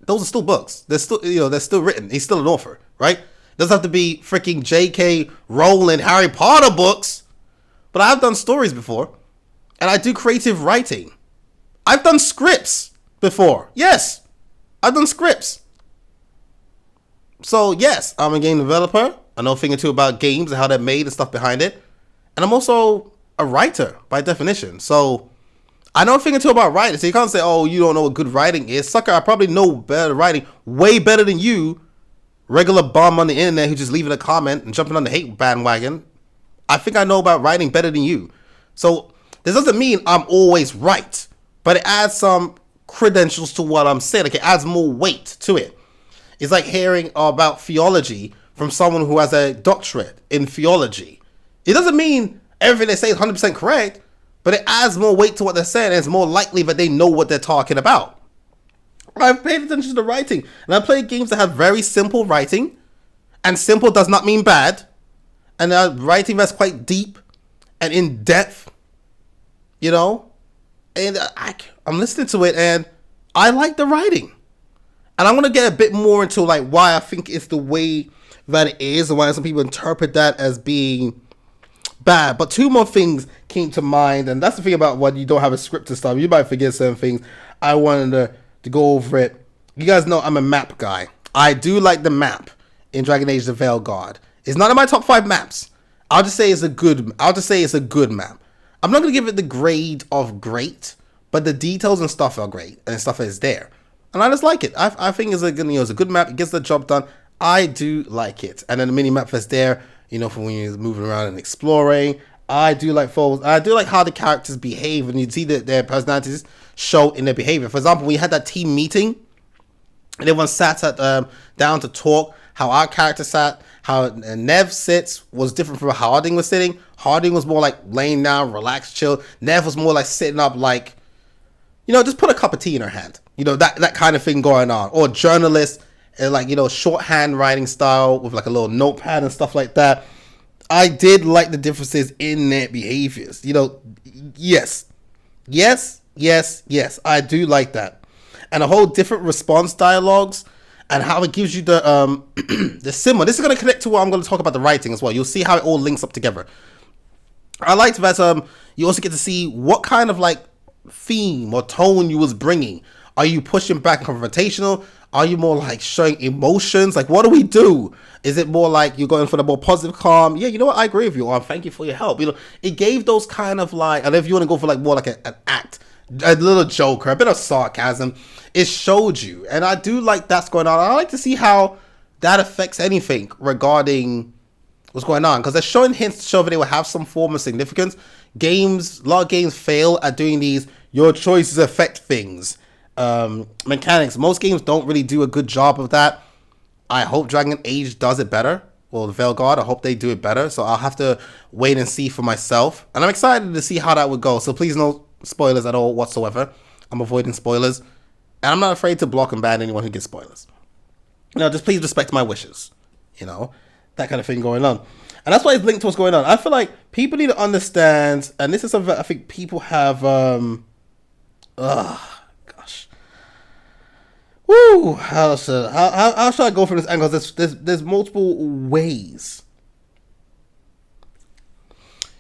those are still books. They're still written. He's still an author, right? Doesn't have to be freaking J.K. Rowling Harry Potter books. But I've done stories before, and I do creative writing. I've done scripts before. Yes, I've done scripts. So yes, I'm a game developer. I know a thing or two about games and how they're made and stuff behind it. And I'm also a writer by definition. So I know a thing or two about writing. So you can't say, oh, you don't know what good writing is. Sucker, I probably know better writing, way better than you, regular bum on the internet who just leaving a comment and jumping on the hate bandwagon. I think I know about writing better than you. So this doesn't mean I'm always right, but it adds some credentials to what I'm saying. Like it adds more weight to it. It's like hearing about theology from someone who has a doctorate in theology. It doesn't mean everything they say is 100% correct, but it adds more weight to what they're saying, and it's more likely that they know what they're talking about. I've paid attention to the writing, and I play games that have very simple writing, and simple does not mean bad, and writing that's quite deep and in depth, you know. And I'm listening to it, and I like the writing. And I'm gonna get a bit more into like why I think it's the way that it is, and why some people interpret that as being bad. But two more things came to mind, and that's the thing about when you don't have a script and stuff. You might forget certain things. I wanted to go over it. You guys know I'm a map guy. I do like the map in Dragon Age: The Veilguard. It's not in my top 5 maps. I'll just say it's a good map. I'm not gonna give it the grade of great, but the details and stuff are great, and stuff is there. And I just like it. I think it's a good map. It gets the job done. I do like it. And then the mini map that's there, for when you're moving around and exploring. I do like foes. I do like how the characters behave, and you see that their personalities show in their behavior. For example, we had that team meeting, and everyone sat down to talk. How our character sat, how Nev sits was different from how Harding was sitting. Harding was more like laying down, relaxed, chill. Nev was more like sitting up, like, just put a cup of tea in her hand. That kind of thing going on. Or journalist, like, shorthand writing style with like a little notepad and stuff like that. I did like the differences in their behaviors. Yes, I do like that. And a whole different response dialogues and how it gives you the the symbol. This is going to connect to what I'm going to talk about the writing as well. You'll see how it all links up together. I liked that you also get to see what kind of like theme or tone you was bringing. Are you pushing back and confrontational? Are you more like showing emotions? Like, what do we do? Is it more like you're going for the more positive, calm? Yeah, you know what? I agree with you. Or thank you for your help. It gave those kind of like, and if you want to go for like more like an act, a little joke or a bit of sarcasm, it showed you. And I do like that's going on. I like to see how that affects anything regarding what's going on, because they're showing hints to show that they will have some form of significance. A lot of games fail at doing these your choices affect things mechanics. Most games don't really do a good job of that. I hope Dragon Age does it better. Well, the Veilguard, I hope they do it better. So I'll have to wait and see for myself. And I'm excited to see how that would go. So please no spoilers at all whatsoever. I'm avoiding spoilers. And I'm not afraid to block and ban anyone who gets spoilers. Just please respect my wishes. That kind of thing going on. And that's why it's linked to what's going on. I feel like people need to understand, and this is something I think people have, gosh. Woo! How should I go from this angle? There's multiple ways.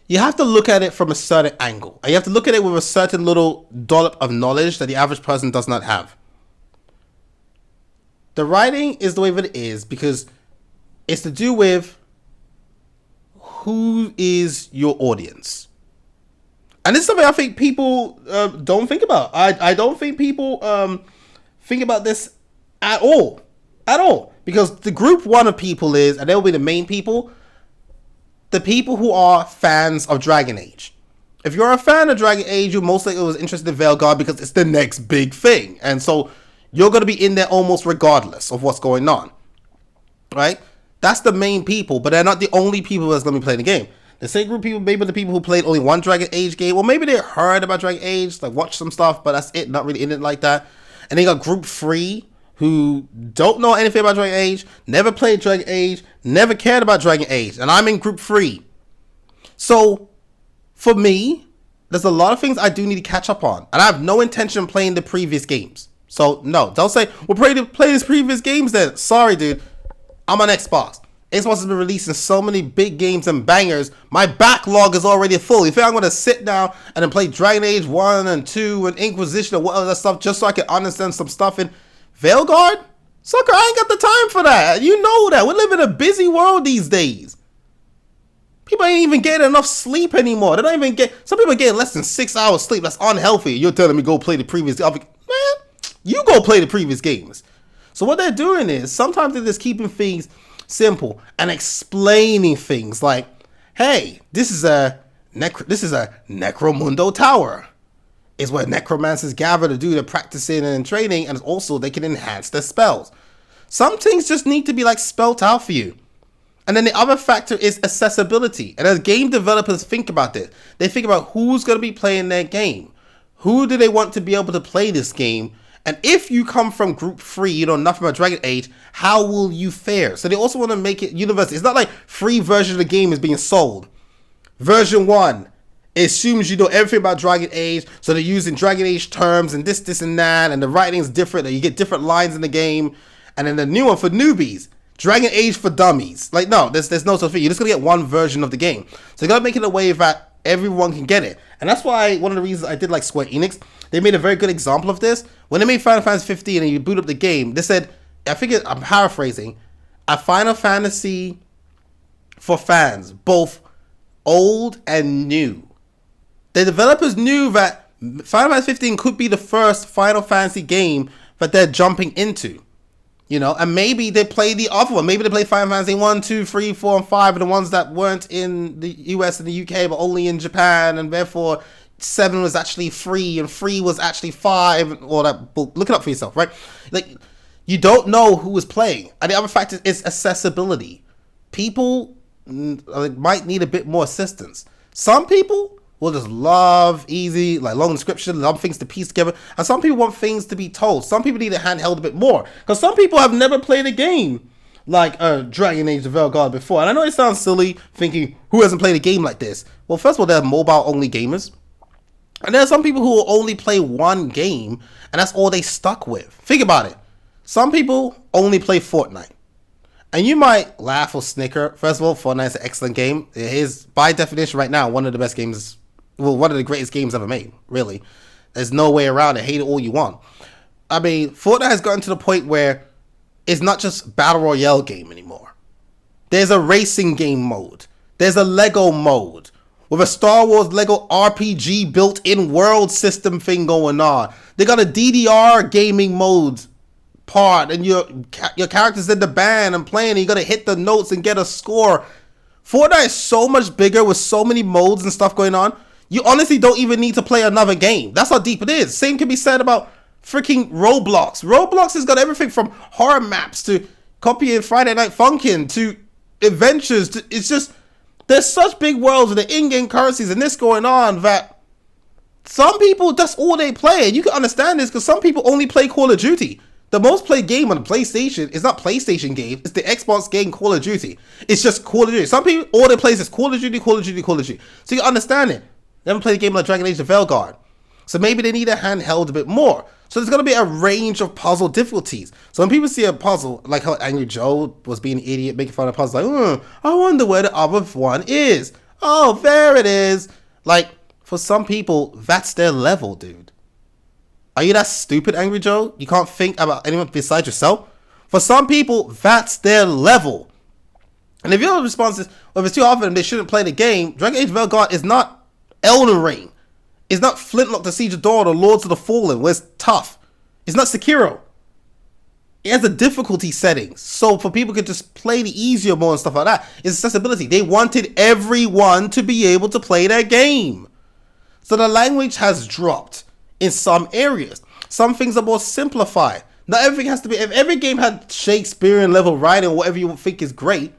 You have to look at it from a certain angle. And you have to look at it with a certain little dollop of knowledge that the average person does not have. The writing is the way that it is because it's to do with who is your audience. And this is something I think people don't think about. I don't think people think about this at all. At all. Because the group one of people is, and they'll be the main people, the people who are fans of Dragon Age. If you're a fan of Dragon Age, you most likely was interested in Veilguard because it's the next big thing. And so you're going to be in there almost regardless of what's going on. Right? That's the main people, but they're not the only people that's going to be playing the game. The same group of people, maybe the people who played only one Dragon Age game, or maybe they heard about Dragon Age, like watched some stuff, but that's it, not really in it like that. And they got group 3 who don't know anything about Dragon Age, never played Dragon Age, never cared about Dragon Age, and I'm in group 3. So, for me, there's a lot of things I do need to catch up on, and I have no intention of playing the previous games. So, no, don't say, we'll play these previous games then. Sorry, dude. I'm on Xbox. Xbox has been releasing so many big games and bangers. My backlog is already full. You think I'm going to sit down and then play Dragon Age 1 and 2 and Inquisition and what other stuff just so I can understand some stuff in Veilguard? Sucker, I ain't got the time for that. You know that. We live in a busy world these days. People ain't even getting enough sleep anymore. They don't even get... Some people are getting less than 6 hours sleep. That's unhealthy. You're telling me go play the previous... Man, you go play the previous games. So what they're doing is, sometimes they're just keeping things simple and explaining things like, hey, this is a Necromundo tower. It's where necromancers gather to do their practicing and training, and also they can enhance their spells. Some things just need to be like spelt out for you. And then the other factor is accessibility. And as game developers think about this, they think about who's going to be playing their game. Who do they want to be able to play this game? And if you come from group 3, you know nothing about Dragon Age, how will you fare? So they also want to make it universal. It's not like free version of the game is being sold. Version 1 assumes you know everything about Dragon Age, so they're using Dragon Age terms and this and that, and the writing's different, and you get different lines in the game. And then the new one for newbies, Dragon Age for dummies. Like, no, there's no such thing. You're just gonna get one version of the game. So you gotta make it a way that everyone can get it. And that's why one of the reasons I did like Square Enix, they made a very good example of this. When they made Final Fantasy 15 and you boot up the game, they said, I'm paraphrasing, a Final Fantasy for fans, both old and new. The developers knew that Final Fantasy 15 could be the first Final Fantasy game that they're jumping into. You know, and maybe they play the other one. Maybe they play Final Fantasy 1, 2, 3, 4, and 5, and the ones that weren't in the US and the UK, but only in Japan, and therefore 7 was actually 3, and 3 was actually 5, all that. Look it up for yourself, right? Like, you don't know who is playing. And the other factor is accessibility. People might need a bit more assistance. Some people will just love easy, like long description, love things to piece together. And some people want things to be told. Some people need a handheld a bit more. Because some people have never played a game like Dragon Age of Veilguard before. And I know it sounds silly thinking, who hasn't played a game like this? Well, first of all, they're mobile-only gamers. And there are some people who will only play one game, and that's all they stuck with. Think about it. Some people only play Fortnite. And you might laugh or snicker. First of all, Fortnite's an excellent game. It is, by definition right now, one of the best games, well, one of the greatest games ever made, really. There's no way around it. Hate it all you want. I mean, Fortnite has gotten to the point where it's not just Battle Royale game anymore. There's a racing game mode. There's a Lego mode. With a Star Wars Lego RPG built-in world system thing going on. They got a DDR gaming mode part, and your character's in the band and playing, and you gotta hit the notes and get a score. Fortnite is so much bigger with so many modes and stuff going on. You honestly don't even need to play another game. That's how deep it is. Same can be said about freaking Roblox. Roblox has got everything from horror maps to copying Friday Night Funkin' to adventures. It's just, there's such big worlds with the in-game currencies and this going on that some people, that's all they play. And you can understand this because some people only play Call of Duty. The most played game on the PlayStation is not PlayStation game, it's the Xbox game Call of Duty. It's just Call of Duty. Some people, all they play is Call of Duty, Call of Duty, Call of Duty. So you understand it. They haven't played a game like Dragon Age of Veilguard. So maybe they need a handheld a bit more. So there's going to be a range of puzzle difficulties. So when people see a puzzle, like how Angry Joe was being an idiot, making fun of puzzles, like, I wonder where the other one is. Oh, there it is. Like, for some people, that's their level, dude. Are you that stupid, Angry Joe? You can't think about anyone besides yourself? For some people, that's their level. And if your response is, well, if it's too hard for them, they shouldn't play the game, Dragon Age Veilguard is not Elden Ring. It's not Flintlock, the Siege of Dawn, or Lords of the Fallen, where it's tough. It's not Sekiro. It has a difficulty settings. So for people who can just play the easier mode and stuff like that, it's accessibility. They wanted everyone to be able to play their game. So the language has dropped in some areas. Some things are more simplified. Not everything has to be, if every game had Shakespearean level writing or whatever you think is great,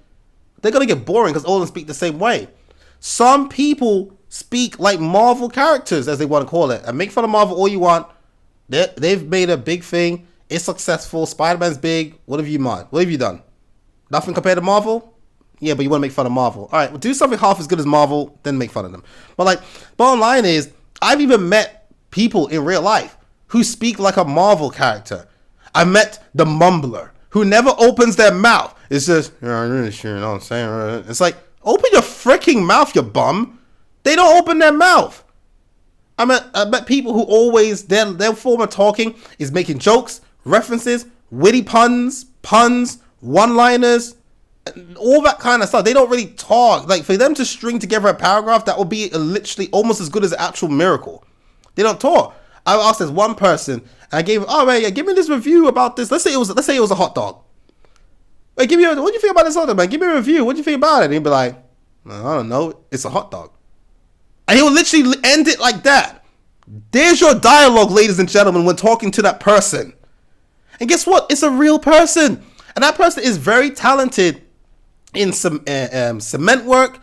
they're going to get boring because all of them speak the same way. Some people speak like Marvel characters, as they want to call it, and make fun of Marvel all you want. They've made a big thing. It's successful. Spider-Man's big. What have you done? What have you done? Nothing compared to Marvel? Yeah, but you want to make fun of Marvel. All right, well, do something half as good as Marvel, then make fun of them. But like, bottom line is, I've even met people in real life who speak like a Marvel character. I met the mumbler who never opens their mouth. It's just, yeah, I'm really sure, you know what I'm saying? It's like, open your freaking mouth, you bum. They don't open their mouth. I met people who always, their form of talking is making jokes, references, witty puns, one-liners, all that kind of stuff. They don't really talk. Like, for them to string together a paragraph, that would be literally almost as good as an actual miracle. They don't talk. I asked this one person, and I gave, oh man, yeah, give me this review about this. Let's say it was a hot dog. Hey, what do you think about this hot dog, man? Give me a review. What do you think about it? And he'd be like, I don't know. It's a hot dog. And he will literally end it like that. There's your dialogue, ladies and gentlemen, when talking to that person. And guess what? It's a real person. And that person is very talented in some cement work,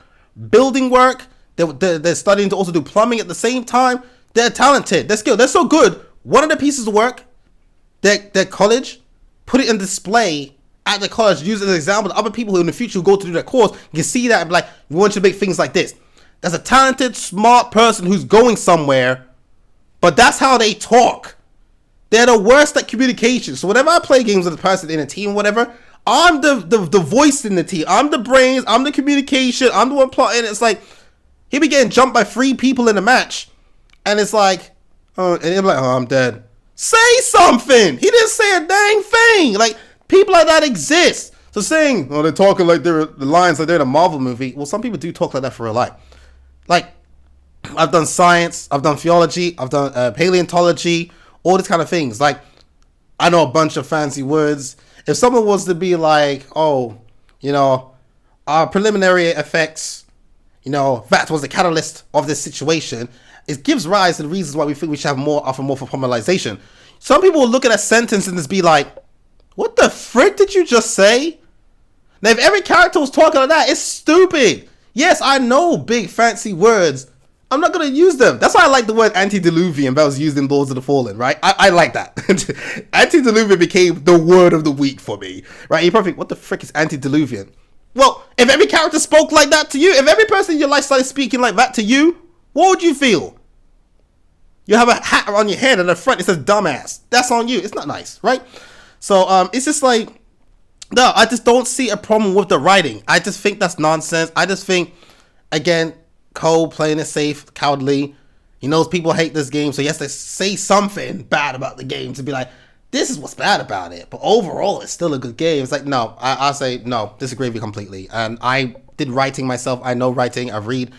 building work. They're studying to also do plumbing at the same time. They're talented. They're skilled. They're so good. One of the pieces of work, their college, put it in display at the college, use it as an example. Other people who in the future who go to do that course can see that and be like, we want you to make things like this. That's a talented, smart person who's going somewhere, but that's how they talk. They're the worst at communication. So whenever I play games with a person in a team, whatever, I'm the voice in the team. I'm the brains. I'm the communication. I'm the one plotting. It's like, he be getting jumped by 3 people in a match, and it's like, and I'm like, oh, I'm dead. Say something. He didn't say a dang thing. Like, people like that exist. So saying, oh, they're talking like they're the lines like they're in a Marvel movie. Well, some people do talk like that for real life. Like, I've done science, I've done theology, I've done paleontology, all these kind of things. Like, I know a bunch of fancy words. If someone was to be like, oh, you know, our preliminary effects, you know, that was the catalyst of this situation, it gives rise to the reasons why we think we should have more formalization. Some people will look at a sentence and just be like, what the frick did you just say? Now, if every character was talking like that, it's stupid. Yes, I know big fancy words. I'm not going to use them. That's why I like the word antediluvian that was used in Lords of the Fallen, right? I like that. Antediluvian became the word of the week for me, right? You probably think, what the frick is antediluvian? Well, if every character spoke like that to you, if every person in your life started speaking like that to you, what would you feel? You have a hat on your head and the front it says dumbass. That's on you. It's not nice, right? So it's just like, no, I just don't see a problem with the writing. I just think that's nonsense. I just think, again, Cole playing it safe, cowardly. He knows people hate this game, so he has to say something bad about the game to be like, this is what's bad about it. But overall, it's still a good game. It's like, no, I say, no, disagree with you completely. And I did writing myself. I know writing. I read.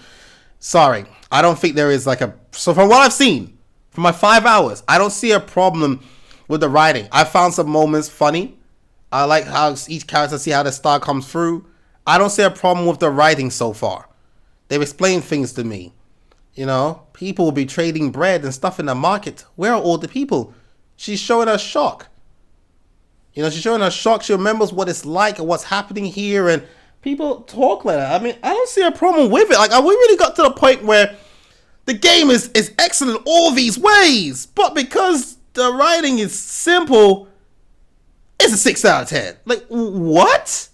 Sorry. I don't think there is like a... So from what I've seen, from my 5 hours, I don't see a problem with the writing. I found some moments funny. I like how each character, see how the style comes through. I don't see a problem with the writing so far. They've explained things to me. You know, people will be trading bread and stuff in the market. Where are all the people? She's showing her shock. You know, she's showing her shock. She remembers what it's like and what's happening here. And people talk like that. I mean, I don't see a problem with it. Like, we really got to the point where the game is excellent in all these ways. But because the writing is simple, it's a 6 out of 10. Like, what?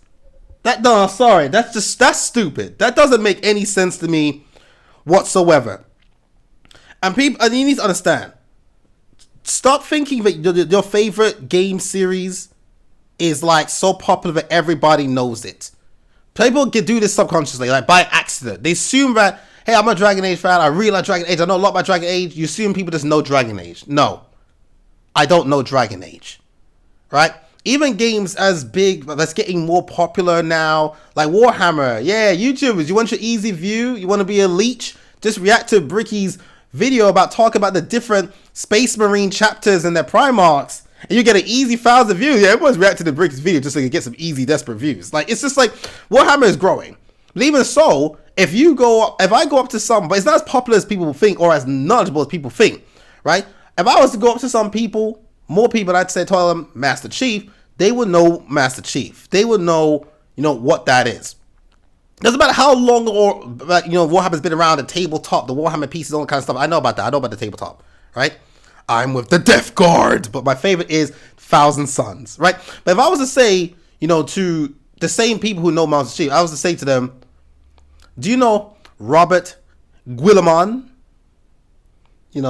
Sorry. That's stupid. That doesn't make any sense to me whatsoever. And you need to understand. Stop thinking that your favorite game series is like so popular that everybody knows it. People can do this subconsciously, like by accident. They assume that, hey, I'm a Dragon Age fan. I really like Dragon Age. I know a lot about Dragon Age. You assume people just know Dragon Age. No, I don't know Dragon Age. Right? Even games as big, that's getting more popular now, like Warhammer. Yeah, YouTubers, you want your easy view? You want to be a leech? Just react to Bricky's video about talking about the different Space Marine chapters and their Primarchs, and you get an easy 1,000 views. Yeah, everyone's reacting to Bricky's video just so you get some easy, desperate views. Like, it's just like, Warhammer is growing. But even so, if I go up to some, but it's not as popular as people think or as knowledgeable as people think, right? If I was to go up to some people, more people, I'd say, tell them Master Chief, they would know Master Chief. They would know, what that is. Doesn't matter how long Warhammer's been around, the tabletop, the Warhammer pieces, all that kind of stuff. I know about that. I know about the tabletop, right? I'm with the Death Guard, but my favorite is Thousand Suns, right? But if I was to say, to the same people who know Master Chief, I was to say to them, do you know Robert Guilliman? Do you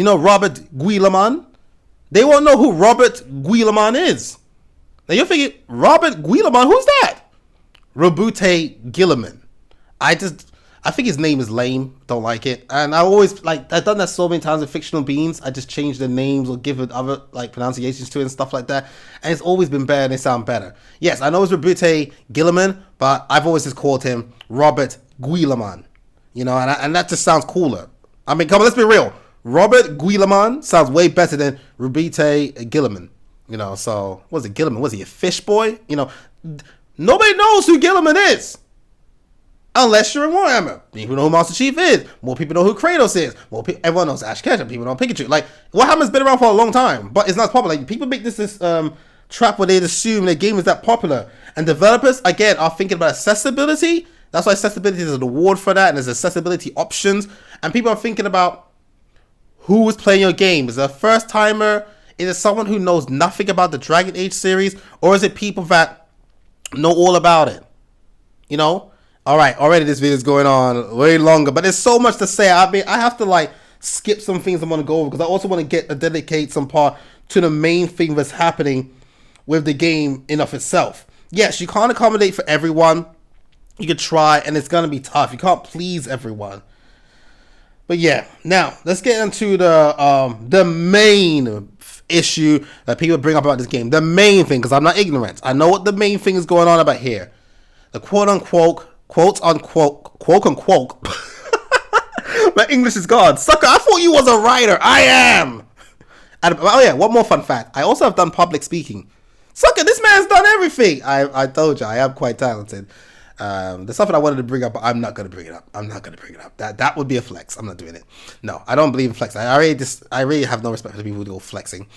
know Robert Guilliman? They won't know who Robert Guilliman is. Now you're thinking, Robert Guilliman, who's that? Robute Guilliman. I think his name is lame. Don't like it. And I've done that so many times with fictional beings. I just change their names or give it other pronunciations to it and stuff like that. And it's always been better and they sound better. Yes, I know it's Robute Guilliman, but I've always just called him Robert Guilliman. And that just sounds cooler. I mean, come on, let's be real. Robert Guilliman sounds way better than Robute Guilliman. So was it Guilliman? Was he a fish boy? Nobody knows who Guilliman is. Unless you're in Warhammer. People know who Master Chief is. More people know who Kratos is. Everyone knows Ash Ketchum. People know Pikachu. Like, Warhammer's been around for a long time, but it's not popular. Like, people make this trap where they assume their game is that popular. And developers, again, are thinking about accessibility. That's why accessibility is an award for that, and there's accessibility options. And people are thinking about who is playing your game. Is it a first timer? Is it someone who knows nothing about the Dragon Age series, or is it people that know all about it? You know? All right, already this video is going on way longer, but there's so much to say. I mean, I have to like skip some things I want to go over because I also want to dedicate some part to the main thing that's happening with the game in of itself. Yes, you can't accommodate for everyone. You could try, and it's gonna be tough. You can't please everyone. But yeah, now let's get into the main issue that people bring up about this game. The main thing, because I'm not ignorant. I know what the main thing is going on about here. The quote unquote. My English is gone. Sucker, I thought you was a writer. I am. And, oh yeah, one more fun fact. I also have done public speaking. Sucker, this man's done everything. I told you, I am quite talented. There's something I wanted to bring up, but I'm not going to bring it up. That would be a flex. I'm not doing it. No, I don't believe in flex. I really have no respect for the people who go flexing.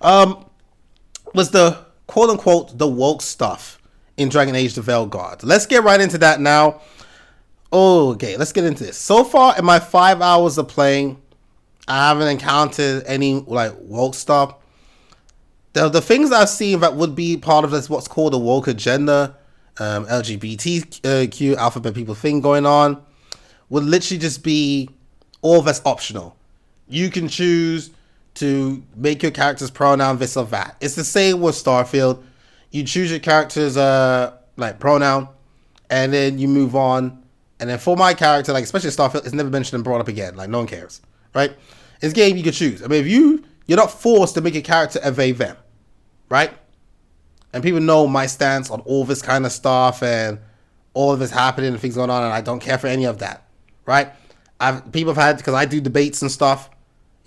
Was the quote unquote the woke stuff in Dragon Age the Veilguard. Let's get right into that now. Okay, let's get into this. So far in my 5 hours of playing, I haven't encountered any like woke stuff. The things that I've seen that would be part of this what's called a woke agenda, LGBTQ alphabet people thing going on, would literally just be all that's optional. You can choose to make your character's pronoun this or that. It's the same with Starfield. You choose your character's like pronoun, and then you move on. And then for my character, like especially Starfield, it's never mentioned and brought up again. Like no one cares, right? In this game, you can choose. I mean, if you're not forced to make your character a they them, right? And people know my stance on all this kind of stuff and all of this happening and things going on, and I don't care for any of that, right? People have had, because I do debates and stuff.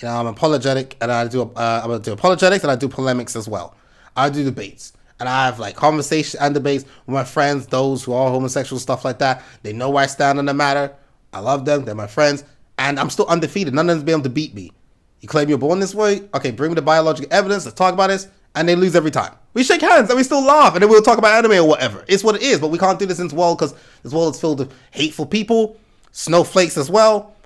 You know, I'm apologetic, and I'm gonna do apologetics, and I do polemics as well. I do debates. And I have like conversations and debates with my friends, those who are homosexual, stuff like that. They know where I stand on the matter. I love them. They're my friends. And I'm still undefeated. None of them's been able to beat me. You claim you're born this way? Okay, bring me the biological evidence. Let's talk about this. And they lose every time. We shake hands and we still laugh. And then we'll talk about anime or whatever. It's what it is. But we can't do this in this world because this world is filled with hateful people. Snowflakes as well.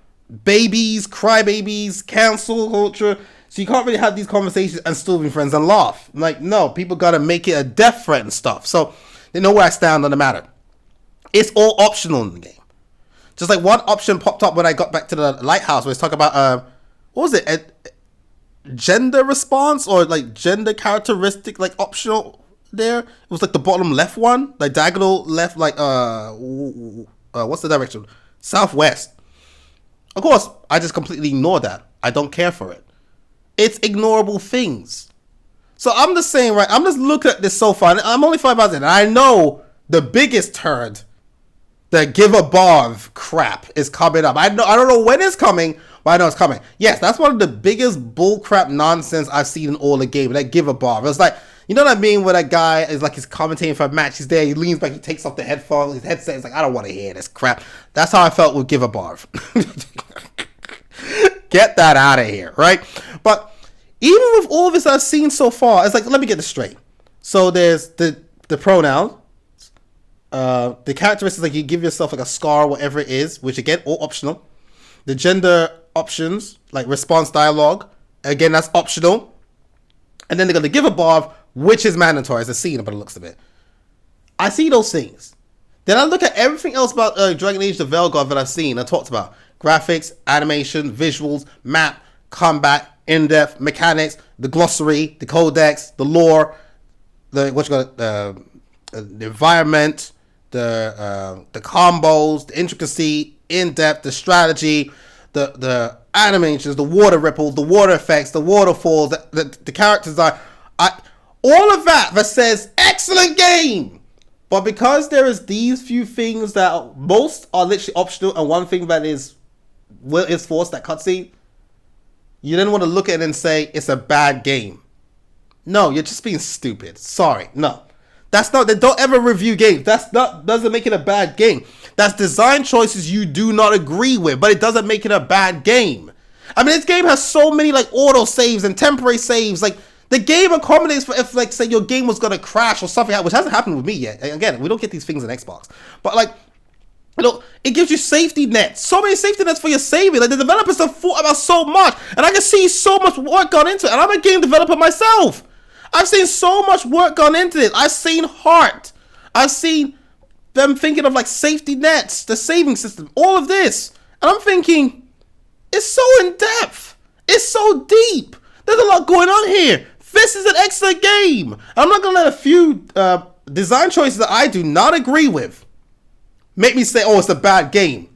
Babies, crybabies, cancel culture. So you can't really have these conversations and still be friends and laugh. Like, no, people got to make it a death threat and stuff. So they know where I stand on the matter. It's all optional in the game. Just like one option popped up when I got back to the lighthouse where it's talking about, what was it? Gender response or like gender characteristic, like optional there. It was like the bottom left one, like diagonal left, like, what's the direction? Southwest. Of course, I just completely ignore that. I don't care for it. It's ignorable things. So I'm just saying, right, I'm just looking at this so far. I'm only 5 hours in, and I know the biggest turd, the give a barf crap is coming up. I don't know when it's coming, but I know it's coming. Yes, that's one of the biggest bullcrap nonsense I've seen in all the game. That give a barf. It's like, you know what I mean, where that guy is like, he's commentating for a match. He's there, he leans back, he takes off the headphones, his headset. He's like, I don't want to hear this crap. That's how I felt with give a barf. Get that out of here, right? But even with all of this I've seen so far, it's like, let me get this straight. So there's the pronoun, the characteristics, like you give yourself like a scar, whatever it is, which again, all optional. The gender options, like response dialogue, again, that's optional. And then they're going to give a barf, which is mandatory, as a scene, by the looks of it. I see those things. Then I look at everything else about Dragon Age the Veilguard that I've seen and talked about. Graphics, animation, visuals, map, combat, in-depth, mechanics, the glossary, the codex, the lore, the environment, the combos, the intricacy, in-depth, the strategy, the animations, the water ripples, the water effects, the waterfalls, the character design, all of that says excellent game. But because there is these few things that most are literally optional, and one thing that is forced, that cutscene, you then want to look at it and say it's a bad game. No, you're just being stupid. Sorry, no. That's not. Don't ever review games. Doesn't make it a bad game. That's design choices you do not agree with, but it doesn't make it a bad game. I mean, this game has so many like auto saves and temporary saves. Like the game accommodates for if, like, say your game was gonna crash or something, which hasn't happened with me yet. Again, we don't get these things in Xbox, but like It gives you safety nets. So many safety nets for your saving. Like, the developers have thought about so much. And I can see so much work gone into it. And I'm a game developer myself. I've seen so much work gone into this. I've seen heart. I've seen them thinking of like safety nets, the saving system, all of this. And I'm thinking, it's so in depth. It's so deep. There's a lot going on here. This is an excellent game. I'm not going to let a few design choices that I do not agree with make me say, oh, it's a bad game.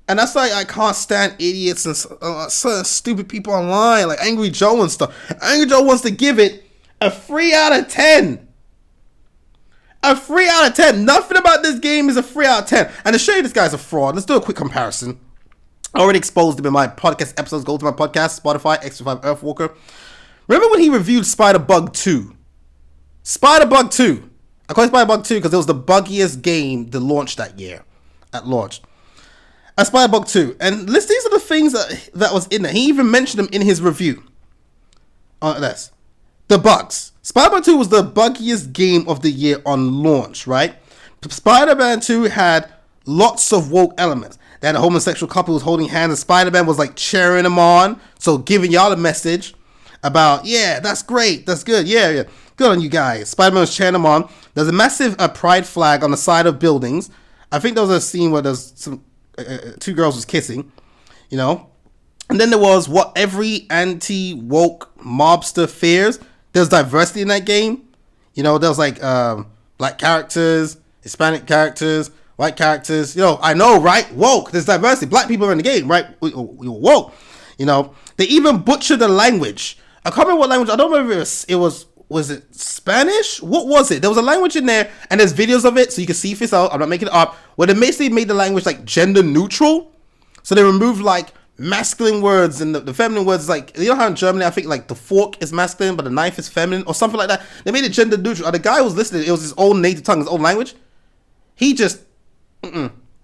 And that's like, I can't stand idiots and certain stupid people online, like Angry Joe and stuff. Angry Joe wants to give it a 3 out of 10. A 3 out of 10. Nothing about this game is a 3 out of 10. And to show you this guy's a fraud, let's do a quick comparison. I already exposed him in my podcast episodes. Go to my podcast, Spotify, X35 Earthwalker. Remember when he reviewed Spider-Bug 2? Spider-Bug 2. I call it Spider-Bug 2 because it was the buggiest game that launched that year. At launch. Spider-Bug 2. And these are the things that was in there. He even mentioned them in his review. This. The bugs. Spider-Man 2 was the buggiest game of the year on launch, right? Spider-Man 2 had lots of woke elements. They had a homosexual couple who was holding hands and Spider-Man was like cheering them on. So giving y'all a message about, yeah, that's great. That's good. Yeah. Good on you guys. Spider-Man was cheering them on. There's a massive pride flag on the side of buildings. I think there was a scene where there's some two girls was kissing, you know. And then there was what every anti-woke mobster fears. There's diversity in that game. You know, there was like black characters, Hispanic characters, white characters. You know, I know, right? Woke. There's diversity. Black people are in the game, right? We were woke. You know, they even butchered the language. I can't remember what language. I don't remember if it was it Spanish? What was it? There was a language in there, and there's videos of it, so you can see if it's out. I'm not making it up. Where they basically made the language like gender neutral. So they removed like masculine words and the feminine words. Like, you know how in Germany I think like the fork is masculine but the knife is feminine or something like that. They made it gender neutral. And the guy who was listening, it was his own native tongue, his own language. He just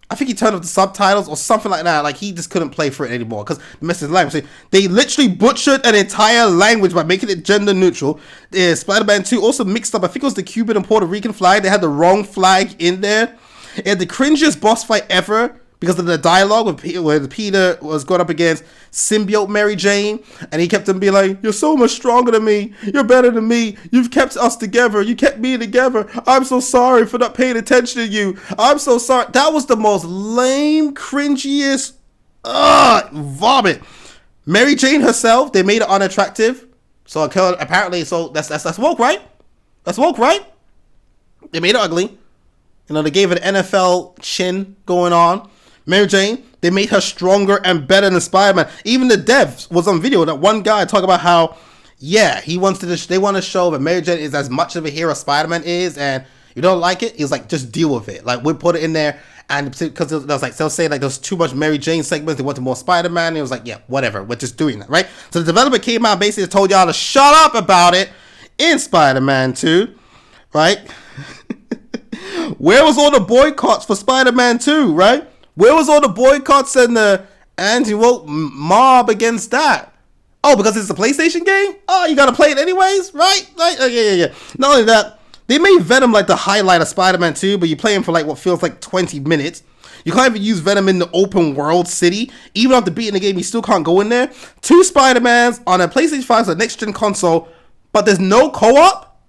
I think he turned off the subtitles or something like that. Like, he just couldn't play for it anymore because the message language. So they literally butchered an entire language by making it gender neutral. Spider-Man 2 also mixed up, I think it was the Cuban and Puerto Rican flag. They had the wrong flag in there. It had the cringiest boss fight ever because of the dialogue where Peter was going up against symbiote Mary Jane, and he kept on being like, you're so much stronger than me, you're better than me, you've kept us together, you kept me together, I'm so sorry for not paying attention to you, I'm so sorry. That was the most lame, cringiest vomit. Mary Jane herself, they made it unattractive, so apparently, so that's woke, right? That's woke, right? They made it ugly. You know, they gave it an NFL chin going on. Mary Jane, they made her stronger and better than Spider-Man. Even the devs was on video. That one guy talk about how, yeah, they want to show that Mary Jane is as much of a hero as Spider-Man is, and you don't like it, he's like, just deal with it. Like, we'll put it in there, and because there was like, they'll say like there's too much Mary Jane segments, they wanted more Spider-Man, and it was like, yeah, whatever, we're just doing that, right? So the developer came out and basically told y'all to shut up about it in Spider-Man 2, right? Where was all the boycotts for Spider-Man 2, right? Where was all the boycotts and the anti-woke mob against that? Oh, because it's a PlayStation game? Oh, you gotta play it anyways, right? Yeah. Not only that, they made Venom like the highlight of Spider-Man 2, but you play him for like what feels like 20 minutes. You can't even use Venom in the open world city. Even after beating the game, you still can't go in there. 2 Spider-Mans on a PlayStation 5, so next-gen console, but there's no co-op?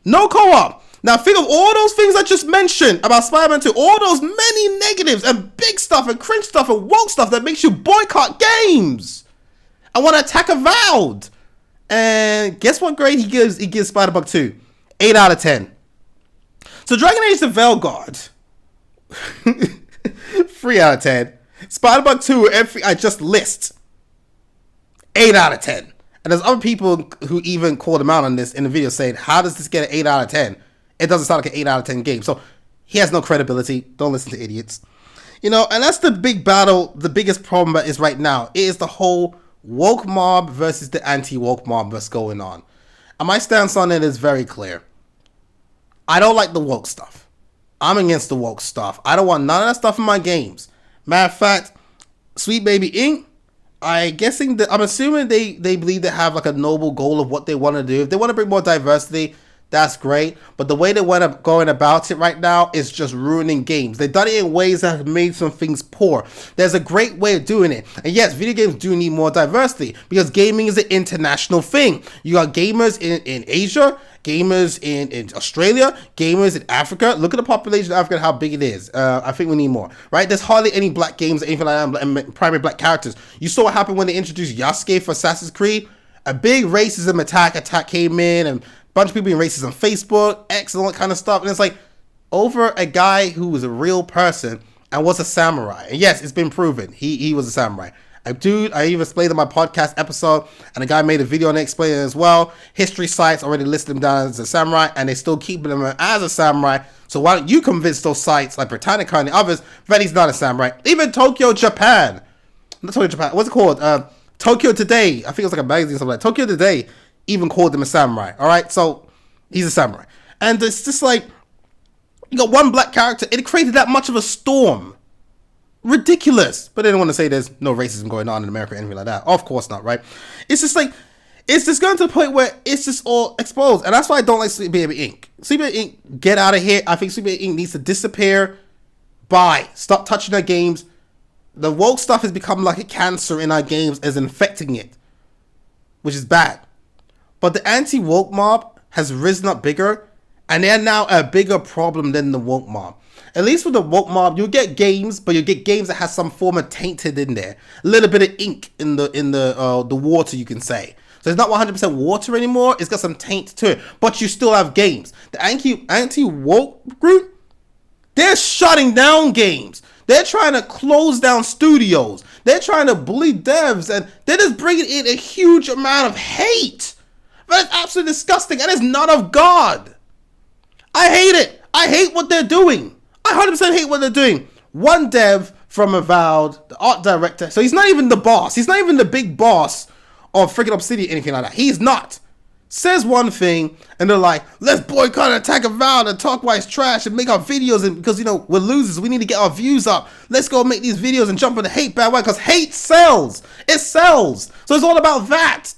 No co-op. Now, think of all those things I just mentioned about Spider-Man 2, all those many negatives and big stuff and cringe stuff and woke stuff that makes you boycott games. I want to attack Avowed. And guess what grade he gives? He gives Spider-Bug 2. 8 out of 10. So Dragon Age the Veilguard. 3 out of 10. Spider-Bug 2, everything I just list. 8 out of 10. And there's other people who even called him out on this in the video saying, how does this get an 8 out of 10? It doesn't sound like an 8 out of 10 game. So he has no credibility. Don't listen to idiots. You know, and that's the big battle. The biggest problem that is right now is the whole woke mob versus the anti-woke mob that's going on. And my stance on it is very clear. I don't like the woke stuff. I'm against the woke stuff. I don't want none of that stuff in my games. Matter of fact, Sweet Baby Inc., I'm assuming they believe they have like a noble goal of what they want to do. If they want to bring more diversity, That's great. But the way they went up going about it right now is just ruining games. They've done it in ways that have made some things poor. There's a great way of doing it. And yes, video games do need more diversity because gaming is an international thing. You got gamers in Asia, gamers in Australia, gamers in Africa. Look at the population of Africa and how big it is. I think we need more, right? There's hardly any black games, anything like that, and primary black characters. You saw what happened when they introduced Yasuke for Assassin's Creed. A big racism attack came in, and bunch of people being racist on Facebook, X, and all that kind of stuff. And it's like, over a guy who was a real person and was a samurai. And yes, it's been proven. He was a samurai. I even explained in my podcast episode, and a guy made a video on it explaining it as well. History sites already listed him down as a samurai, and they still keep him as a samurai. So why don't you convince those sites, like Britannica and the others, that he's not a samurai? Even Tokyo, Japan. Not Tokyo, Japan. What's it called? Tokyo Today. I think it was like a magazine or something like that. Tokyo Today even called him a samurai. All right, so he's a samurai, and it's just like, you got one black character, it created that much of a storm. Ridiculous. But they don't want to say there's no racism going on in America or anything like that. Of course not, right? It's just like, it's just going to the point where it's just all exposed, and that's why I don't like Sweet Baby Inc. Sweet Baby Inc. Get out of here. I think Sweet Baby Inc. needs to disappear. Bye. Stop touching our games. The woke stuff has become like a cancer in our games, as infecting it, which is bad. But the anti-woke mob has risen up bigger, and they're now a bigger problem than the woke mob. At least with the woke mob, you'll get games, but you'll get games that has some form of tainted in there. A little bit of ink in the water, you can say. So it's not 100% water anymore. It's got some taint to it, but you still have games. The anti-woke group, they're shutting down games. They're trying to close down studios. They're trying to bully devs, and they're just bringing in a huge amount of hate. That is absolutely disgusting, and it's not of God. I hate it. I hate what they're doing. I 100% hate what they're doing. One dev from Avowed, the art director, so he's not even the boss. He's not even the big boss of freaking Obsidian, anything like that. He's not. Says one thing, and they're like, let's boycott and attack Avowed and talk why it's trash and make our videos, and because, you know, we're losers, we need to get our views up. Let's go make these videos and jump on the hate bandwagon, because hate sells. It sells. So it's all about that.